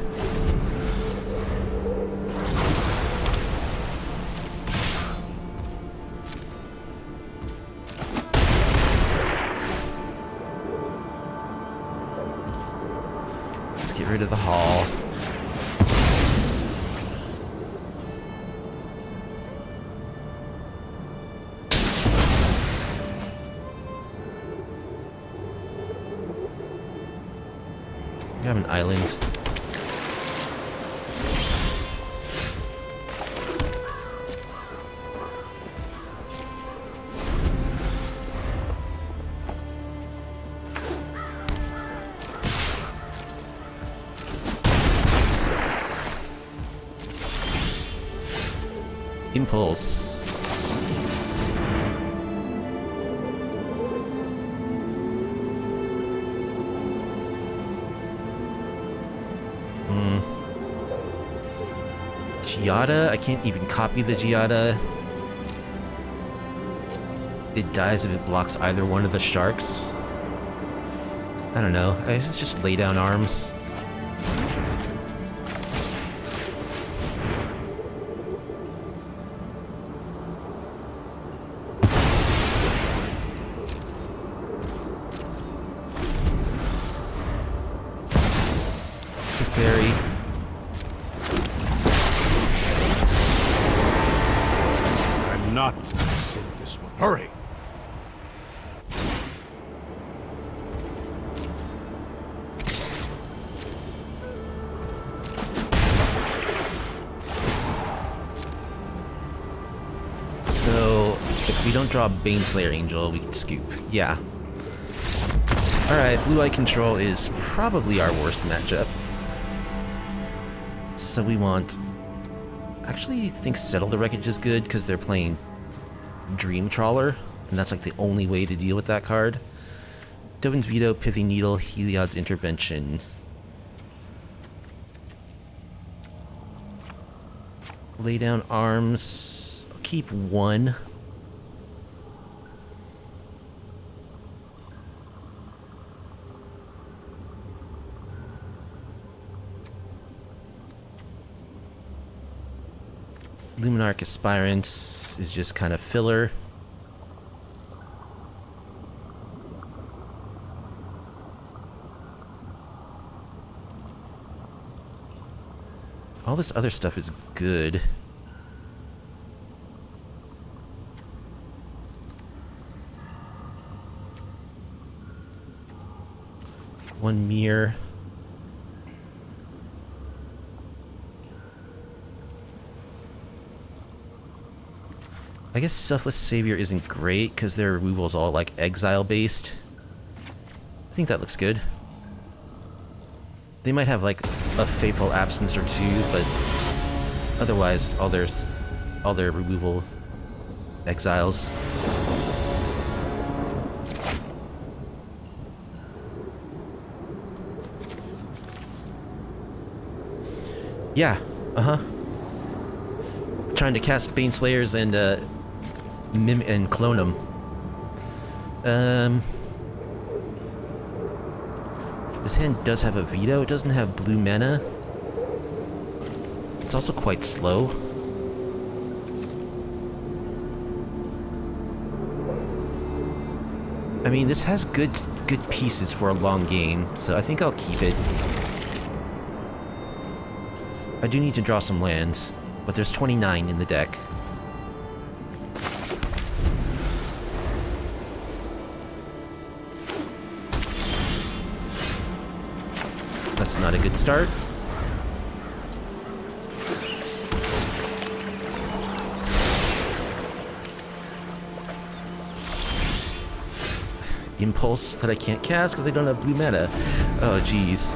Let's get rid of the hall. We have an island. Impulse. Giada? I can't even copy the Giada. It dies if it blocks either one of the sharks. I don't know. I just lay down arms. It's a fairy. Not sit this one. Hurry! So, if we don't draw Baneslayer Angel, we can scoop. Yeah. Alright, blue-eye control is probably our worst matchup. So we want... Actually, I think Settle the Wreckage is good, because they're playing Dream Trawler, and that's like the only way to deal with that card. Dovin's Veto, Pithy Needle, Heliod's Intervention. Lay down arms. I'll keep 1. Luminarch Aspirants is just kind of filler. All this other stuff is good. One mirror. I guess Selfless Savior isn't great because their removal is all like exile based. I think that looks good. They might have like a Fateful Absence or 2, but otherwise all their removal exiles. Yeah, trying to cast Baneslayers and and clone them. This hand does have a veto. It doesn't have blue mana. It's also quite slow. I mean, this has good pieces for a long game, so I think I'll keep it. I do need to draw some lands, but there's 29 in the deck. That's not a good start. Impulse that I can't cast because I don't have blue mana. Oh, jeez.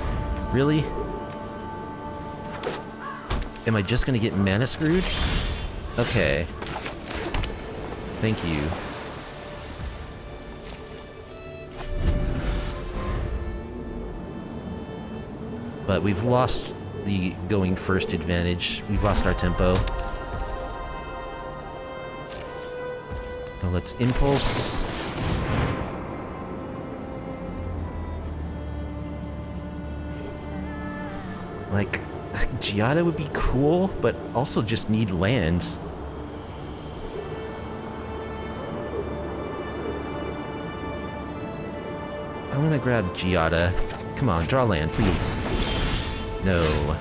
Really? Am I just gonna get mana screwed? Okay. Thank you. But we've lost the going first advantage. We've lost our tempo. Now let's impulse. Like, Giada would be cool, but also just need lands. I'm gonna grab Giada. Come on, draw land, please. No.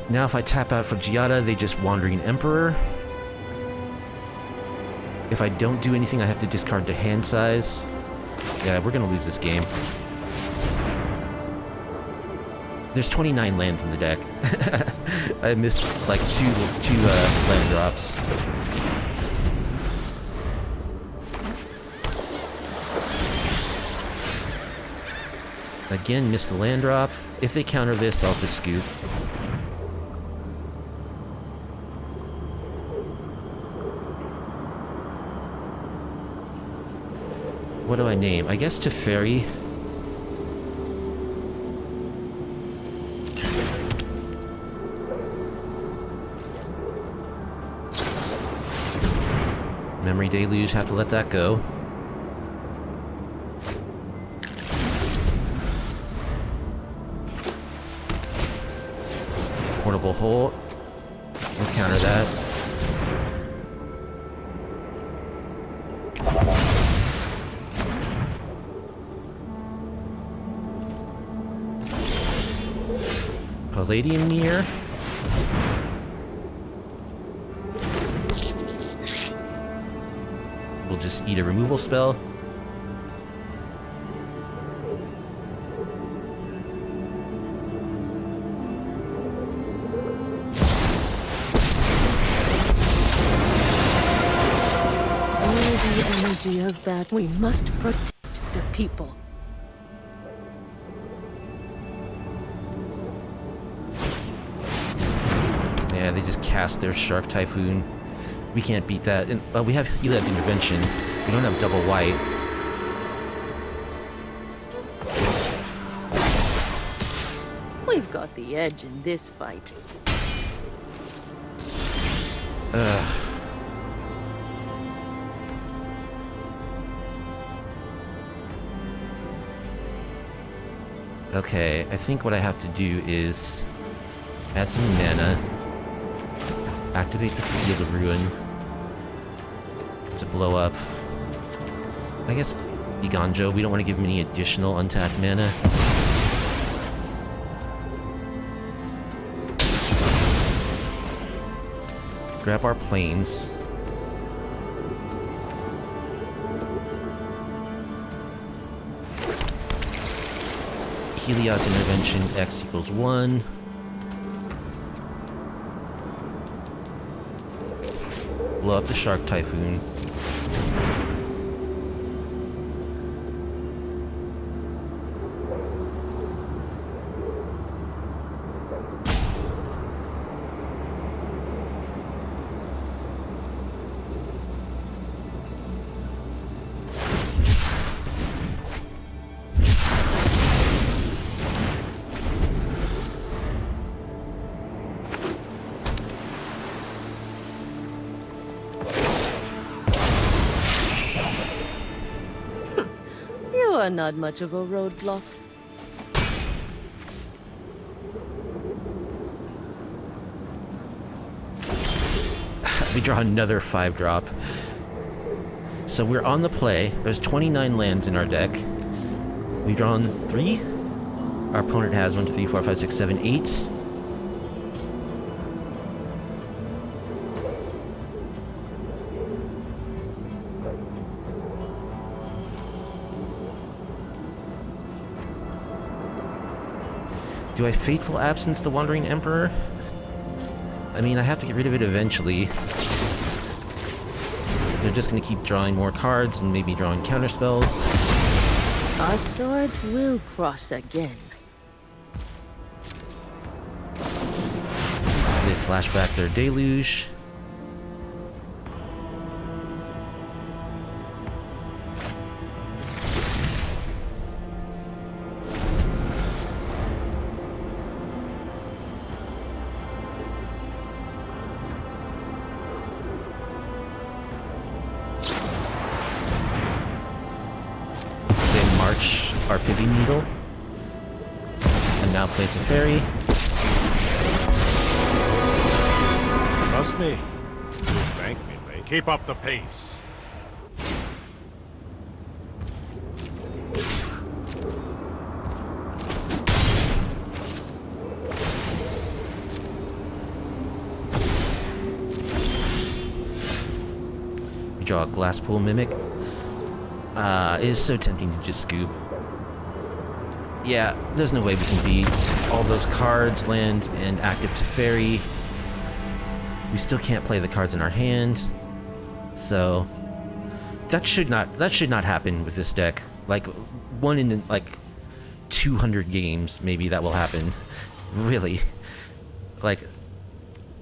Now if I tap out for Giada, they just Wandering Emperor. If I don't do anything, I have to discard to hand size. Yeah, we're gonna lose this game. There's 29 lands in the deck. I missed like two land drops. Again, missed the land drop. If they counter this, I'll just scoop. What do I name? I guess Teferi. Memory Deluge, have to let that go. Portable Hole. We'll counter that. Palladium Mirror. We'll just eat a removal spell. The energy of that. We must protect the people. Yeah, they just cast their Shark Typhoon. We can't beat that. And we have Heliod's Intervention. We don't have double white. We've got the edge in this fight. Ugh. Okay, I think what I have to do is add some mana, activate the Field of Ruin to blow up. I guess Iganjo, we don't want to give him any additional untapped mana. Grab our planes. Heliod's Intervention, X equals 1. Blow up the Shark Typhoon. You're not much of a roadblock. We draw another 5-drop. So we're on the play. There's 29 lands in our deck. We've drawn 3. Our opponent has 1, 2, 3, 4, 5, 6, 7, 8. Do I Fateful Absence the Wandering Emperor? I mean, I have to get rid of it eventually. They're just gonna keep drawing more cards and maybe drawing counterspells. Our swords will cross again. They flash back their Deluge. Our Pivy Needle, and now play Teferi. Trust me. You'll thank me later. Keep up the pace. We draw a Glasspool Mimic. It is so tempting to just scoop. Yeah, there's no way we can beat all those cards, lands, and active Teferi. We still can't play the cards in our hand, so that should not happen with this deck. Like 1 in like 200 games, maybe that will happen. Really, like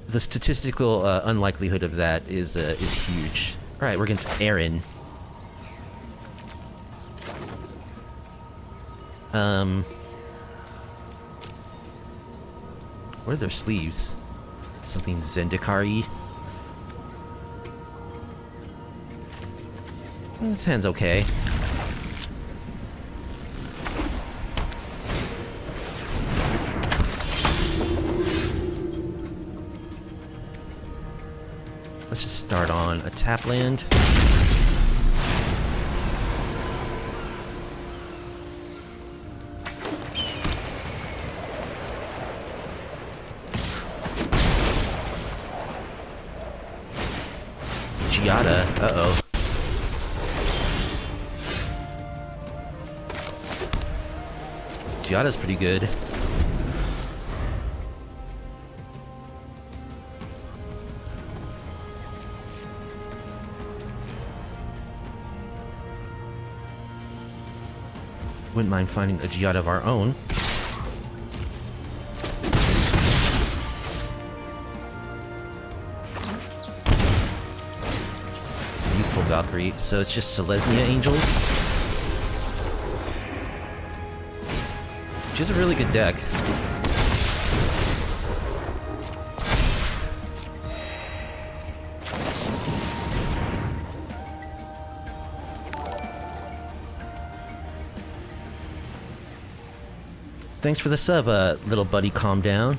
the statistical unlikelihood of that is huge. All right, we're against Aaron. What are their sleeves? Something Zendikar-y? This hand's okay. Let's just start on a tap land. Giada. Uh-oh. Giada's pretty good. Wouldn't mind finding a Giada of our own. Valkyrie, so it's just Baneslayer Angels. Which is a really good deck. Thanks for the sub, little buddy, calm down.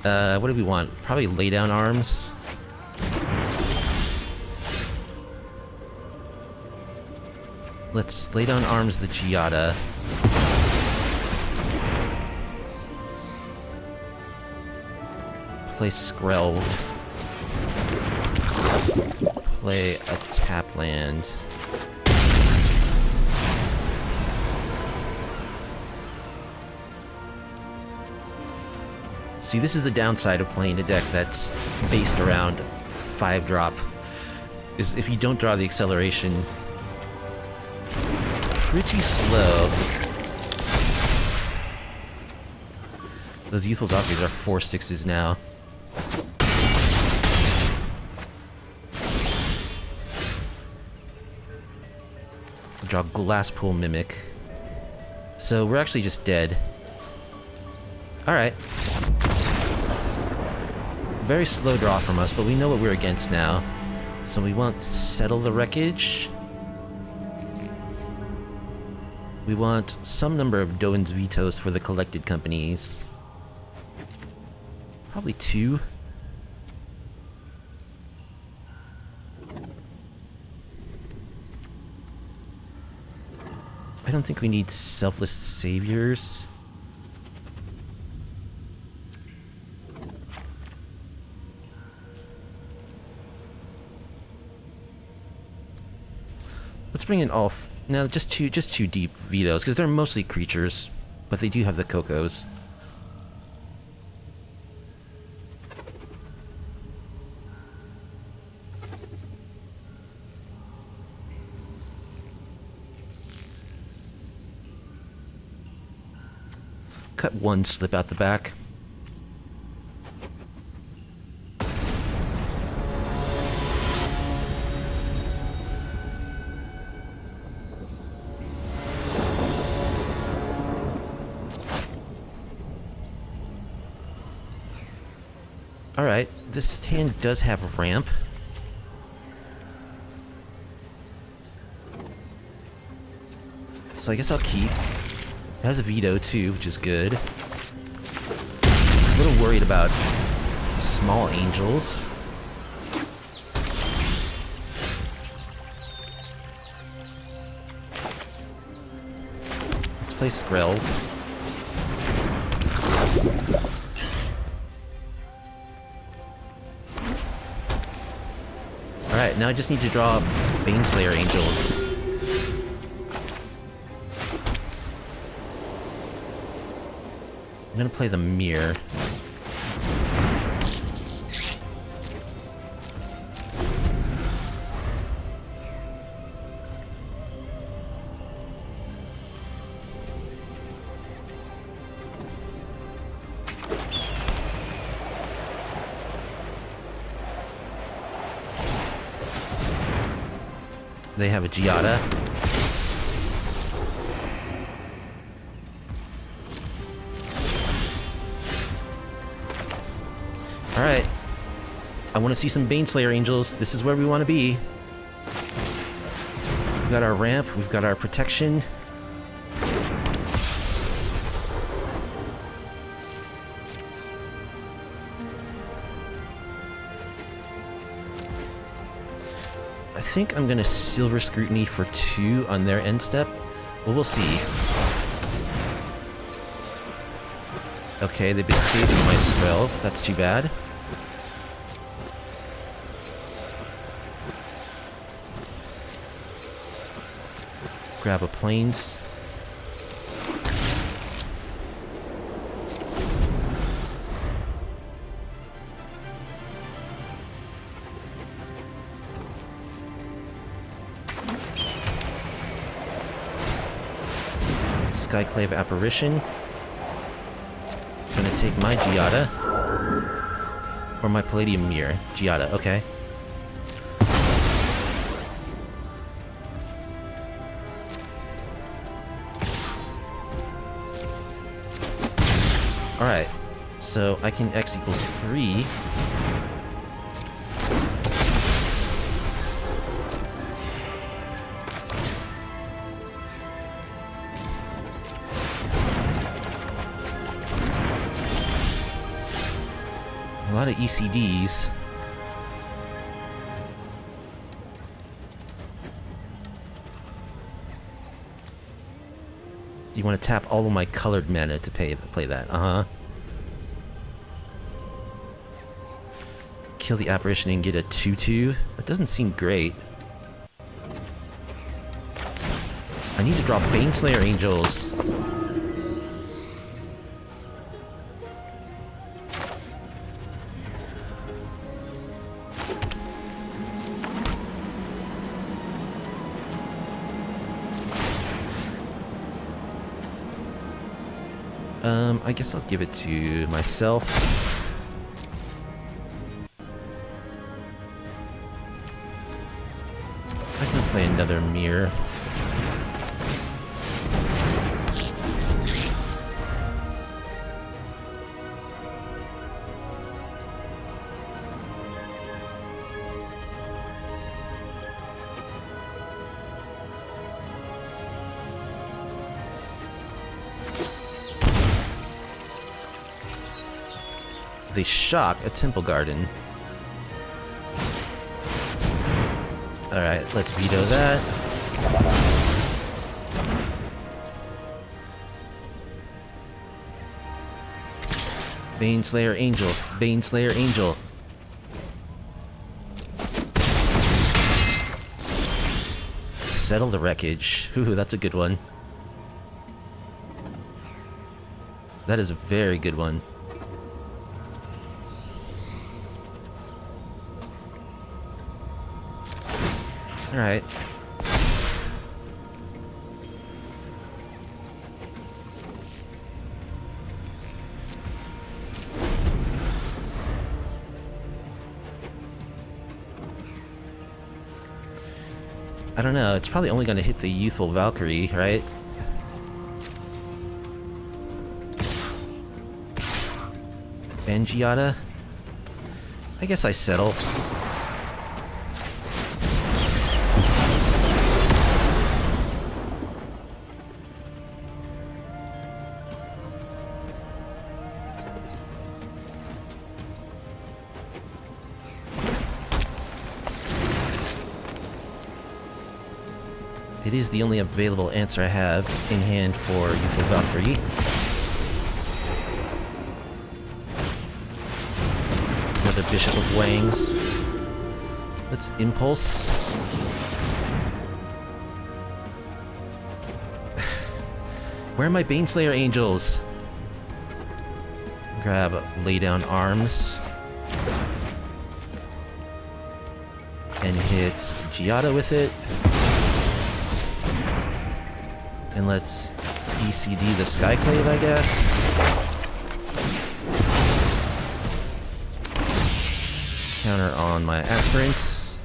What do we want? Probably lay down arms. Let's lay down arms the Giada. Play Skrell. Play a tap land. See, this is the downside of playing a deck that's based around 5-drop. Is if you don't draw the acceleration, pretty slow. Those Youthful Valkyries are 4/6s now. Draw Glasspool Mimic. So we're actually just dead. Alright. Very slow draw from us, but we know what we're against now. So we want Settle the Wreckage. We want some number of Doan's vetoes for the collected companies. Probably 2. I don't think we need selfless saviors. Let's bring in all... no, just two deep vetoes, because they're mostly creatures, but they do have the Cocos. Cut one slip out the back. Alright, this hand does have a ramp. So I guess I'll keep. It has a veto too, which is good. A little worried about small angels. Let's play Skrell. Alright, now I just need to draw Baneslayer Angels. I'm gonna play the mirror. They have a Giada. Alright. I want to see some Baneslayer Angels. This is where we want to be. We've got our ramp. We've got our protection. I think I'm going to Silver Scrutiny for 2 on their end step. Well, we'll see. Okay, they've been saving my spell. That's too bad. Grab a planes. Skyclave Apparition. Gonna take my Giada. Or my Palladium Mirror. Giada, okay. Alright. So I can X equals 3. A lot of ECDs. You want to tap all of my colored mana to play that, uh-huh. Kill the apparition and get a 2/2. That doesn't seem great. I need to draw Baneslayer Angels. I guess I'll give it to myself. I can play another mirror. They shock a temple garden. Alright, let's veto that. Baneslayer Angel. Baneslayer Angel. Settle the wreckage. Ooh, that's a good one. That is a very good one. Alright. I don't know, it's probably only going to hit the youthful Valkyrie, right? Bengiata? I guess I settle. It is the only available answer I have in hand for Youthful Valkyrie. Another Bishop of Wangs. Let's Impulse. Where are my Baneslayer Angels? Grab Lay Down Arms. And hit Giada with it. And let's ECD the Skyclave, I guess. Counter on my Aspirants.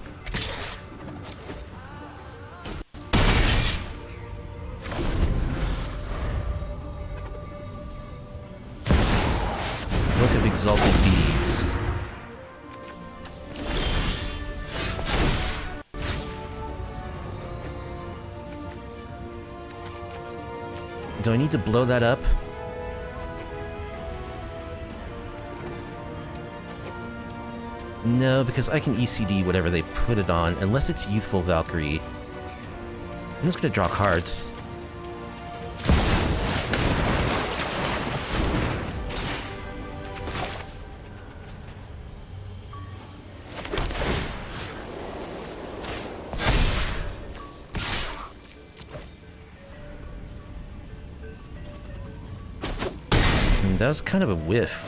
Book of Exalted Beads. Do I need to blow that up? No, because I can ECD whatever they put it on, unless it's Youthful Valkyrie. I'm just gonna draw cards. That was kind of a whiff.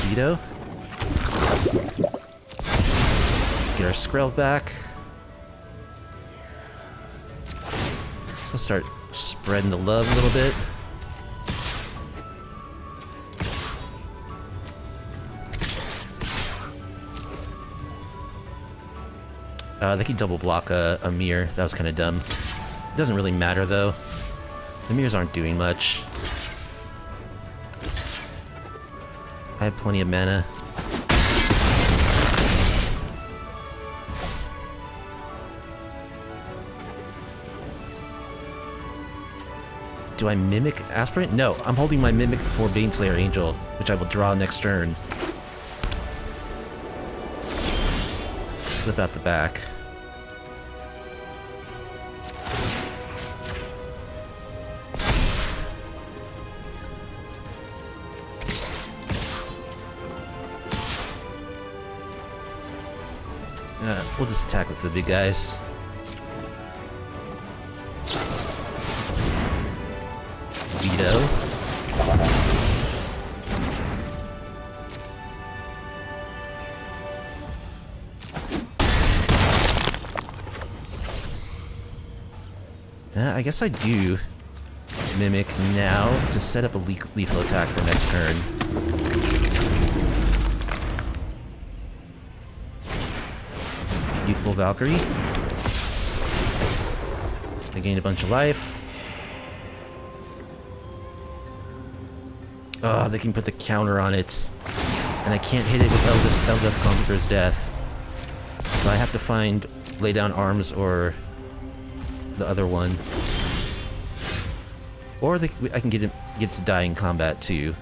Veto. Get our Skrell back. Let's start spreading the love a little bit. They can double block a mirror. That was kind of dumb. It doesn't really matter though. The mirrors aren't doing much. I have plenty of mana. Do I Mimic Aspirant? No, I'm holding my Mimic for Baneslayer Angel, which I will draw next turn. Slip out the back. We'll just attack with the big guys. Veto. I guess I do Mimic now to set up a lethal attack for next turn. Youthful Valkyrie. I gained a bunch of life. Oh, they can put the counter on it. And I can't hit it with Eldest Conqueror's Death. So I have to find Lay Down Arms or the other one. Or I can get it to die in combat too.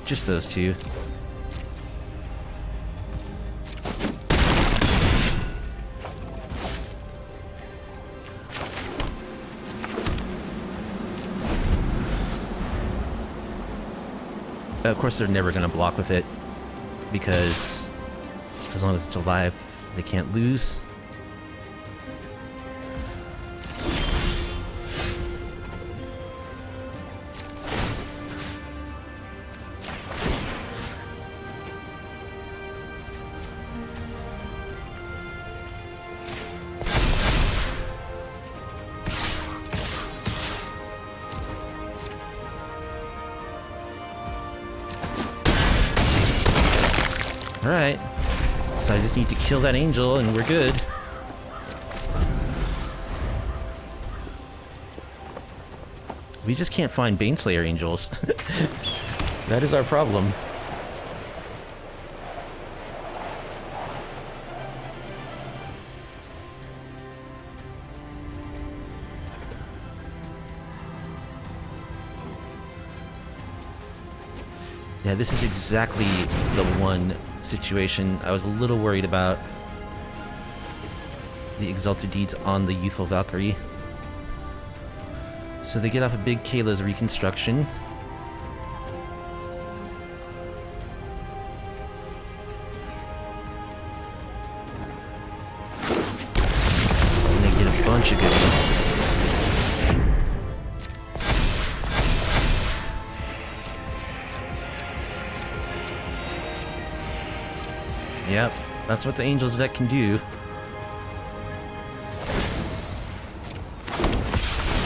Just those two. Of course, they're never going to block with it, because as long as it's alive, they can't lose. Alright, so I just need to kill that angel and we're good. We just can't find Baneslayer Angels. That is our problem. Yeah, this is exactly the one situation I was a little worried about. The Exalted Deeds on the Youthful Valkyrie. So they get off a big Kayla's reconstruction. And they get a bunch of goodies. Yep, that's what the Angel's Vet can do.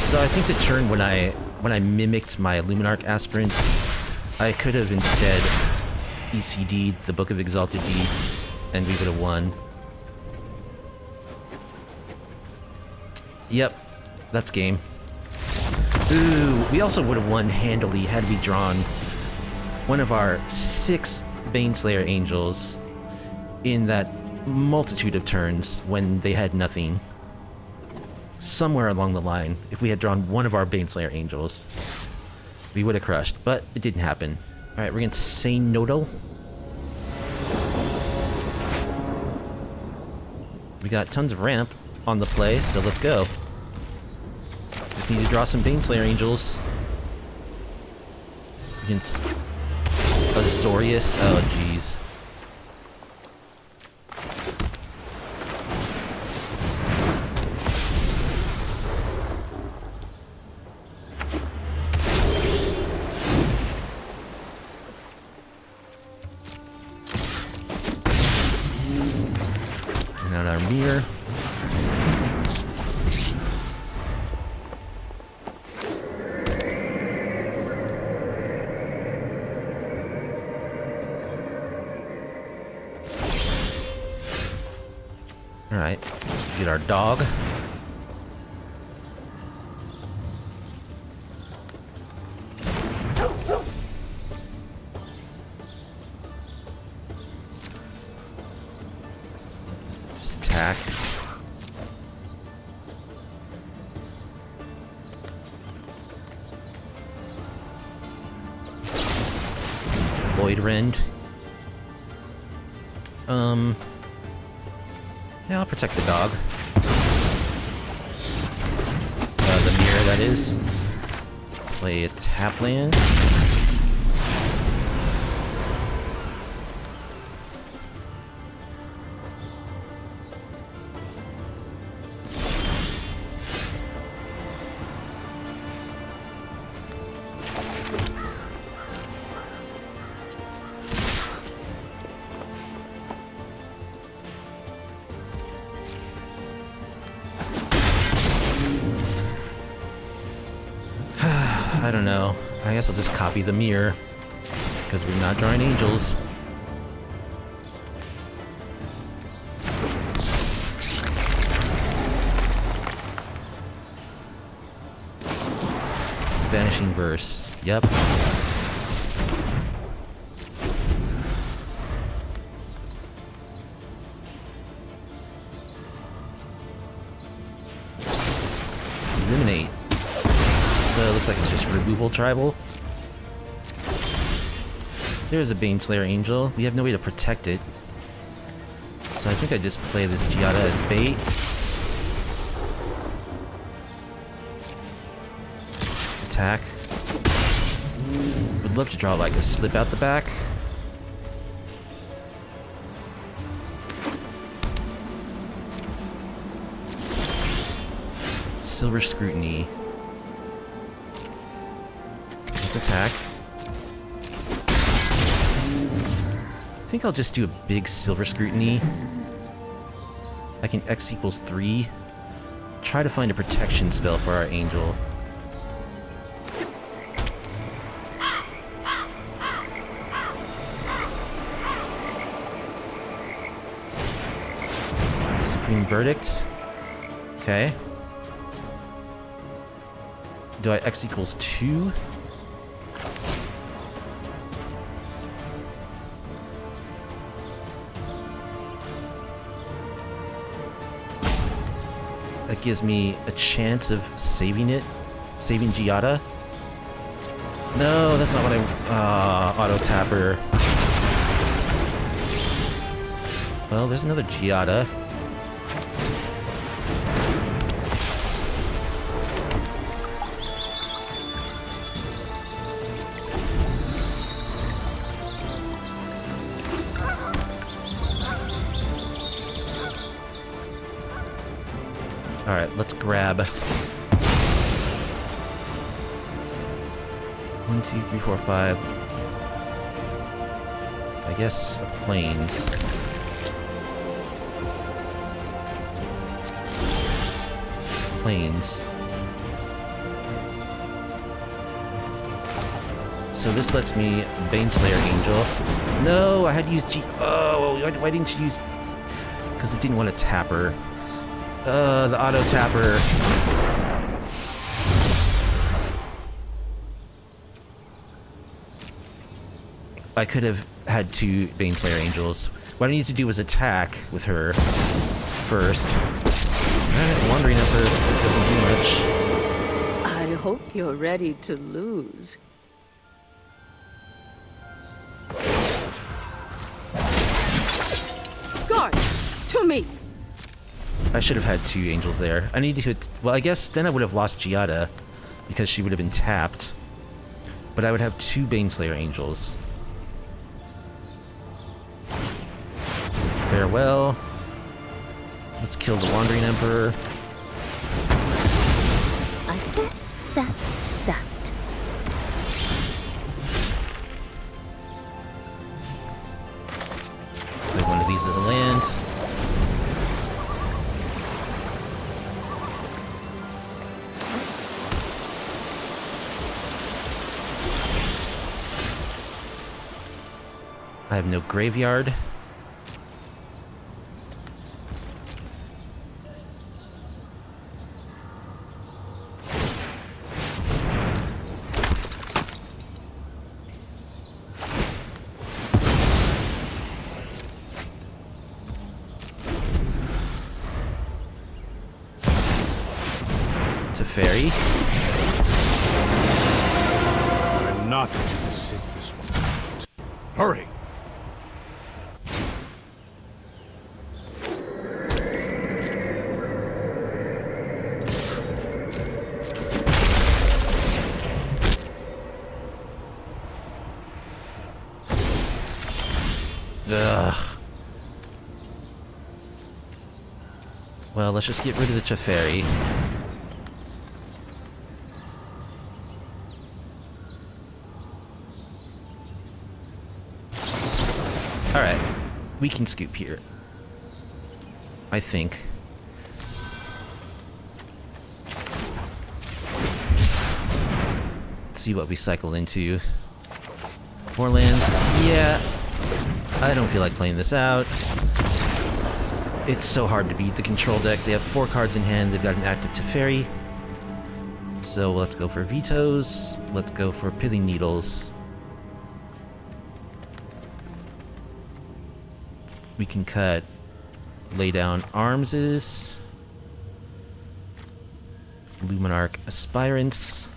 So I think the turn when I mimicked my Luminarch Aspirant, I could have instead ECD'd the Book of Exalted Deeds, and we would have won. Yep, that's game. Ooh, we also would have won handily had we drawn one of our 6 Baneslayer Angels in that multitude of turns when they had nothing. Somewhere along the line, if we had drawn one of our Baneslayer Angels, we would have crushed, but it didn't happen. Alright, we're gonna say Nodal. We got tons of ramp on the play, so let's go. Just need to draw some Baneslayer Angels. Against Azorius. Oh, jeez. And our mirror. Alright, get our dog. Just attack. Void Rend. Yeah, I'll protect the dog. The mirror, that is. Play a tap land. I don't know. I guess I'll just copy the mirror. Because we're not drawing angels. Vanishing Verse. Yep. Eliminate. So it looks like it's just removal tribal. There's a Baneslayer Angel. We have no way to protect it. So I think I just play this Giada as bait. Attack. Would love to draw like a slip out the back. Silver Scrutiny. Let's attack. I think I'll just do a big Silver Scrutiny. I can X equals 3. Try to find a protection spell for our angel. Supreme Verdict. Okay. Do I X equals 2? That gives me a chance of saving it. Saving Giada. No, that's not what I... auto tapper. Well, there's another Giada. Alright, let's grab 1, 2, 3, 4, 5. I guess a plains. Plains. So this lets me Baneslayer Angel. No, I had to use G. Oh, why didn't you use? Because it didn't want to tap her. The auto tapper. I could have had 2 Baneslayer Angels. What I needed to do was attack with her first. Wandering Emperor doesn't do much. I hope you're ready to lose. Guard, to me! I should have had 2 angels there. I needed to... Well, I guess then I would have lost Giada, because she would have been tapped. But I would have 2 Baneslayer Angels. Farewell. Let's kill the Wandering Emperor. I guess that's that. Play one of these as a land. I have no graveyard. It's a fairy. I'm not going to sit this one out. Hurry! Ugh. Well, let's just get rid of the Teferi. Alright. We can scoop here. I think. Let's see what we cycle into. More lands. Yeah. I don't feel like playing this out. It's so hard to beat the control deck. They have 4 cards in hand. They've got an active Teferi. So let's go for vetoes. Let's go for Pithing Needles. We can cut Lay Down Armses. Luminarch Aspirants.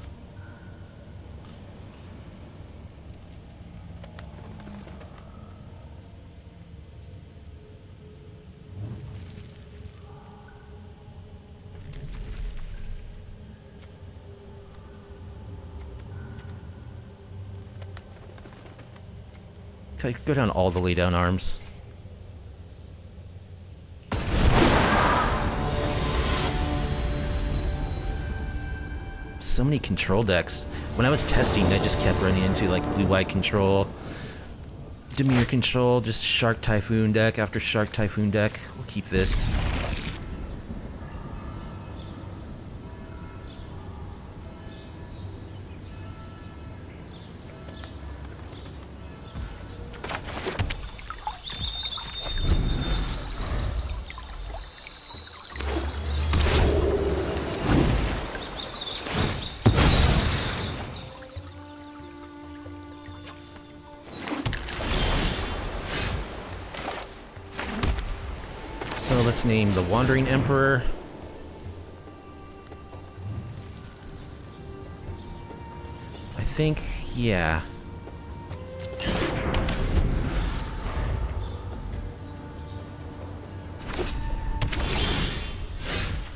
Okay, go down all the lay down arms. So many control decks. When I was testing, I just kept running into like blue-white control, Dimir control, just Shark Typhoon deck after Shark Typhoon deck. We'll keep this. So let's name the Wandering Emperor. I think, yeah.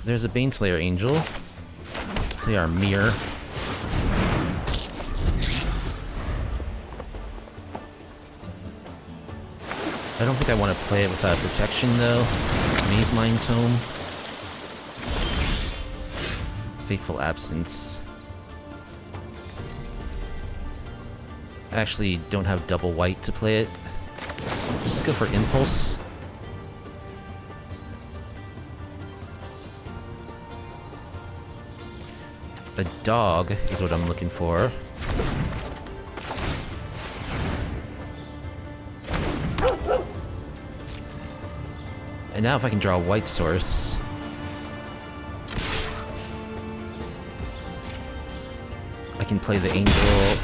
There's a Baneslayer Angel. Play our mirror. I don't think I want to play it without protection, though. Maze Mind Tome. Fateful Absence. I actually don't have double white to play it. Let's go for Impulse. A dog is what I'm looking for. And now if I can draw a white source... I can play the angel...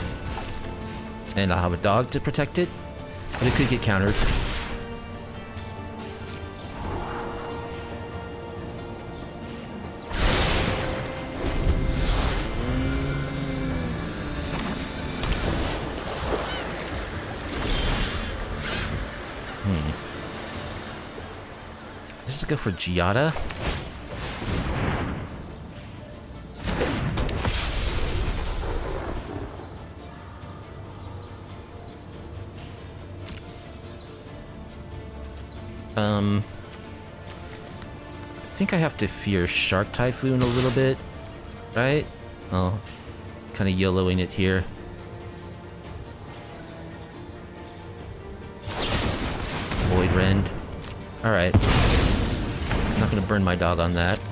and I'll have a dog to protect it. But it could get countered. Let's just go for Giada. I think I have to fear Shark Typhoon a little bit, right? Oh, kind of YOLOing it here. Void Rend. Alright. I'm not gonna burn my dog on that.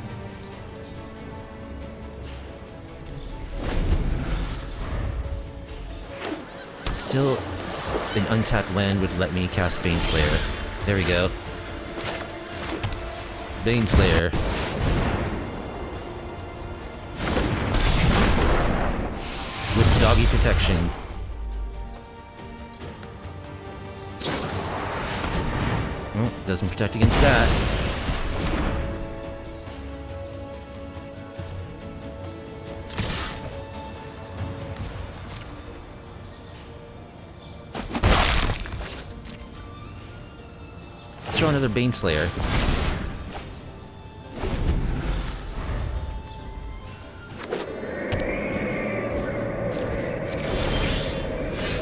Still, an untapped land would let me cast Baneslayer. There we go. Baneslayer. With doggy protection. Oh, doesn't protect against that. Let's draw another Baneslayer.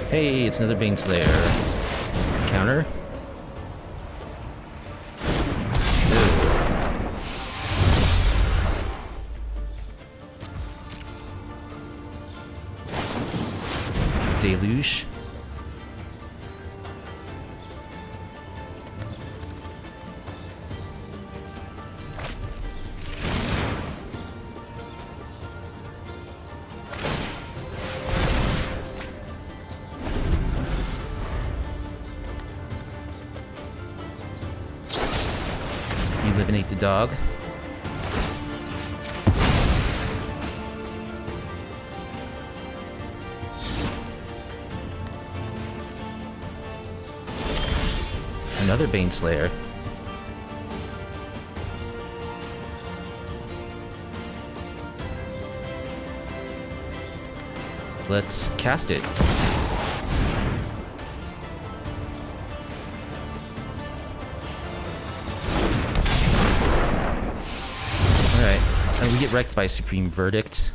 Hey, it's another Baneslayer. Counter. Deluge. Eliminate the dog. Another Baneslayer. Let's cast it. Alright, and we get wrecked by Supreme Verdict.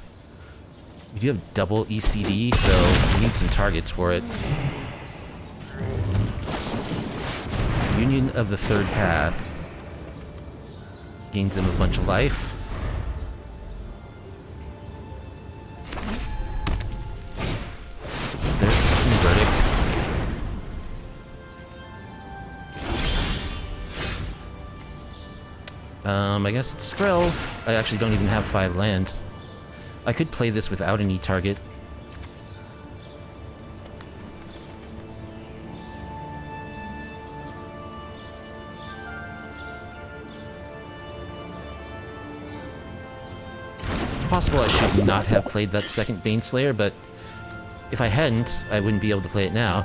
We do have double ECD, so we need some targets for it. Union of the Third Path. Gains them a bunch of life. There's the Supreme Verdict. I guess it's Skrill. I actually don't even have 5 lands. I could play this without any target. It's possible I should not have played that second Baneslayer, but if I hadn't, I wouldn't be able to play it now.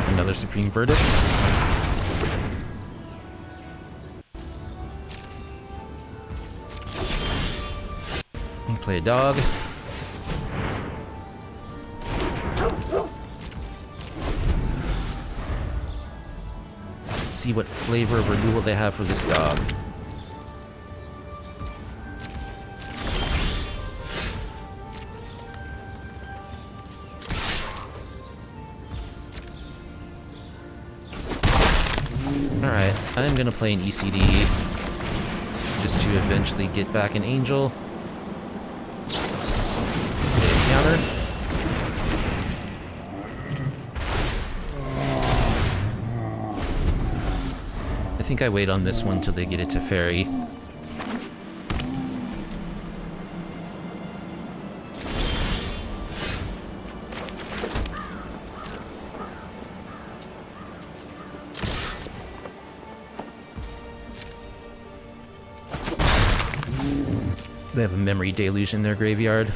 Another Supreme Verdict. And play a dog. Let's see what flavor of removal they have for this dog. Alright, I'm gonna play an ECD just to eventually get back an Angel. Play a counter. I think I wait on this one till they get it to Fairy. They have a Memory Deluge in their graveyard.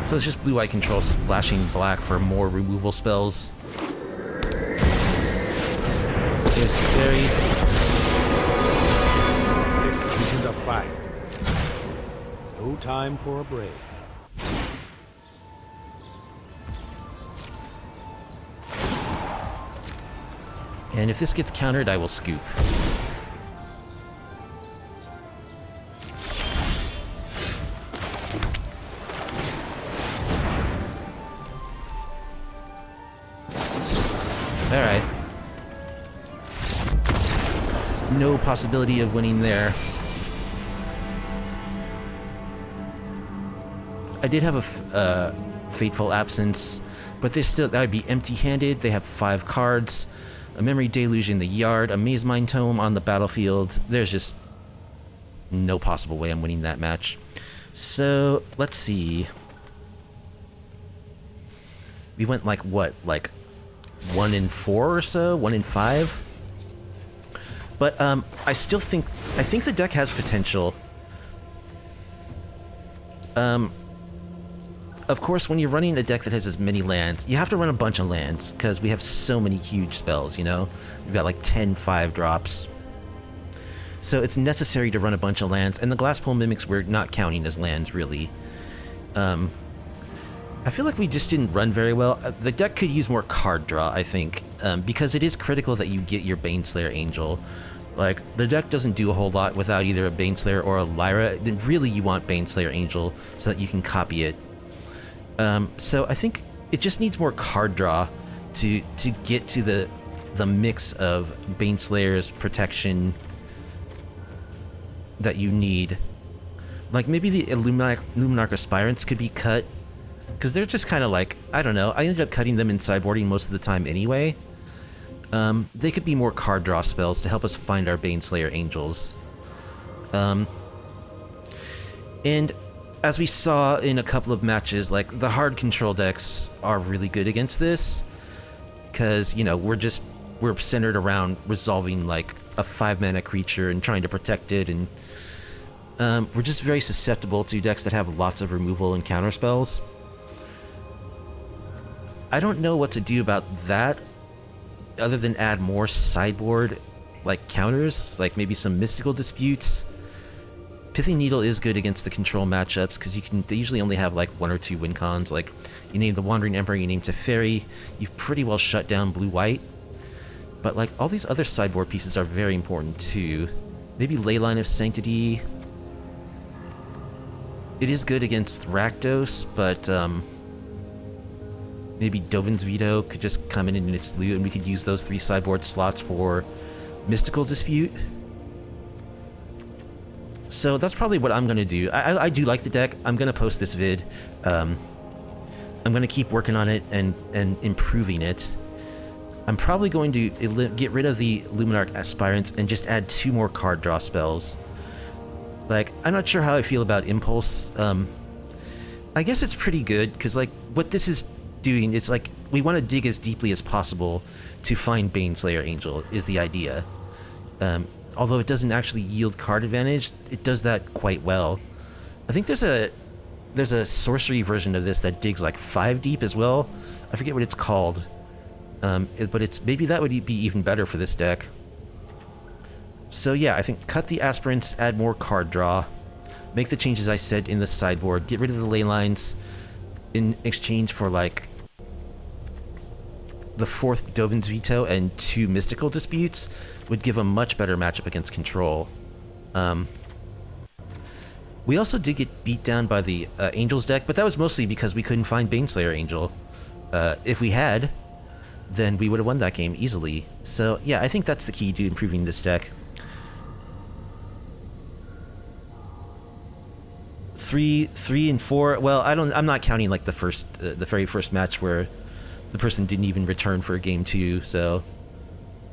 So it's just blue-eye control splashing black for more removal spells. There's the Fairy. This isn't a fight. No time for a break. And if this gets countered, I will scoop. Alright. No possibility of winning there. I did have a Fateful Absence, but they still, that would be empty-handed. They have 5 cards. A Memory Deluge in the yard, a Maze Mind Tome on the battlefield. There's just no possible way I'm winning that match. So, let's see. We went like, what, like 1 in 4 or so? 1 in 5? But, I still think, I think the deck has potential. Of course, when you're running a deck that has as many lands, you have to run a bunch of lands, because we have so many huge spells, you know? We've got like 10 5-drops. So it's necessary to run a bunch of lands, and the Glasspole Mimics we're not counting as lands, really. I feel like we just didn't run very well. The deck could use more card draw, I think, because it is critical that you get your Baneslayer Angel. Like, the deck doesn't do a whole lot without either a Baneslayer or a Lyra. Then really you want Baneslayer Angel so that you can copy it. So I think it just needs more card draw to get to the mix of Baneslayer's protection that you need. Like, maybe the Luminarch Aspirants could be cut, because they're just kind of like, I don't know, I ended up cutting them in sideboarding most of the time anyway. They could be more card draw spells to help us find our Baneslayer Angels. And as we saw in a couple of matches, like, the hard control decks are really good against this, because, you know, we're centered around resolving, like, a 5-mana creature and trying to protect it, and we're just very susceptible to decks that have lots of removal and counter spells. I don't know what to do about that, other than add more sideboard, like, counters, like maybe some Mystical Disputes. Pithing Needle is good against the control matchups, because they usually only have like 1 or 2 win cons. Like, you name the Wandering Emperor, you name Teferi, you've pretty well shut down blue-white. But like, all these other sideboard pieces are very important too. Maybe Leyline of Sanctity. It is good against Rakdos, but maybe Dovin's Veto could just come in its loot, and we could use those 3 sideboard slots for Mystical Dispute. So that's probably what I'm going to do. I do like the deck. I'm going to post this vid. I'm going to keep working on it and improving it. I'm probably going to get rid of the Luminarch Aspirants and just add 2 more card draw spells. Like, I'm not sure how I feel about Impulse. I guess it's pretty good, because like, what this is doing, it's like, we want to dig as deeply as possible to find Baneslayer Angel, is the idea. Although it doesn't actually yield card advantage, it does that quite well. I think there's a sorcery version of this that digs like 5 deep as well. I forget what it's called. But maybe that would be even better for this deck. So yeah, I think cut the Aspirants, add more card draw, make the changes I said in the sideboard, get rid of the ley lines in exchange for like the 4th Dovin's Veto and 2 Mystical Disputes would give a much better matchup against control. We also did get beat down by the Angels deck, but that was mostly because we couldn't find Baneslayer Angel. If we had, then we would have won that game easily. So yeah, I think that's the key to improving this deck. 3 and 4. Well, I'm not counting like the very first match where the person didn't even return for game 2. So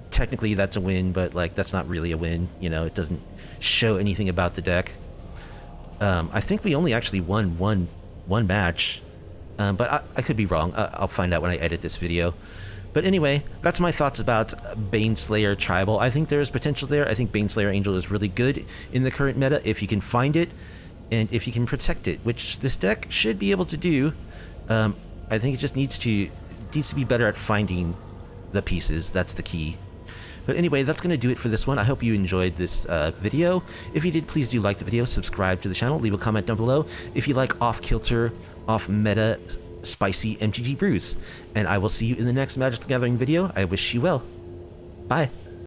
technically that's a win, but like, that's not really a win. You know, it doesn't show anything about the deck. I think we only actually won one match, but I could be wrong. I'll find out when I edit this video. But anyway, that's my thoughts about Baneslayer Tribal. I think there is potential there. I think Baneslayer Angel is really good in the current meta if you can find it and if you can protect it, which this deck should be able to do. I think it just needs to be better at finding the pieces. That's the key. But anyway, that's going to do it for this one. I hope you enjoyed this video. If you did, please do like the video, subscribe to the channel, leave a comment down below if you like off-kilter, off-meta, spicy MTG brews. And I will see you in the next Magic the Gathering video. I wish you well. Bye.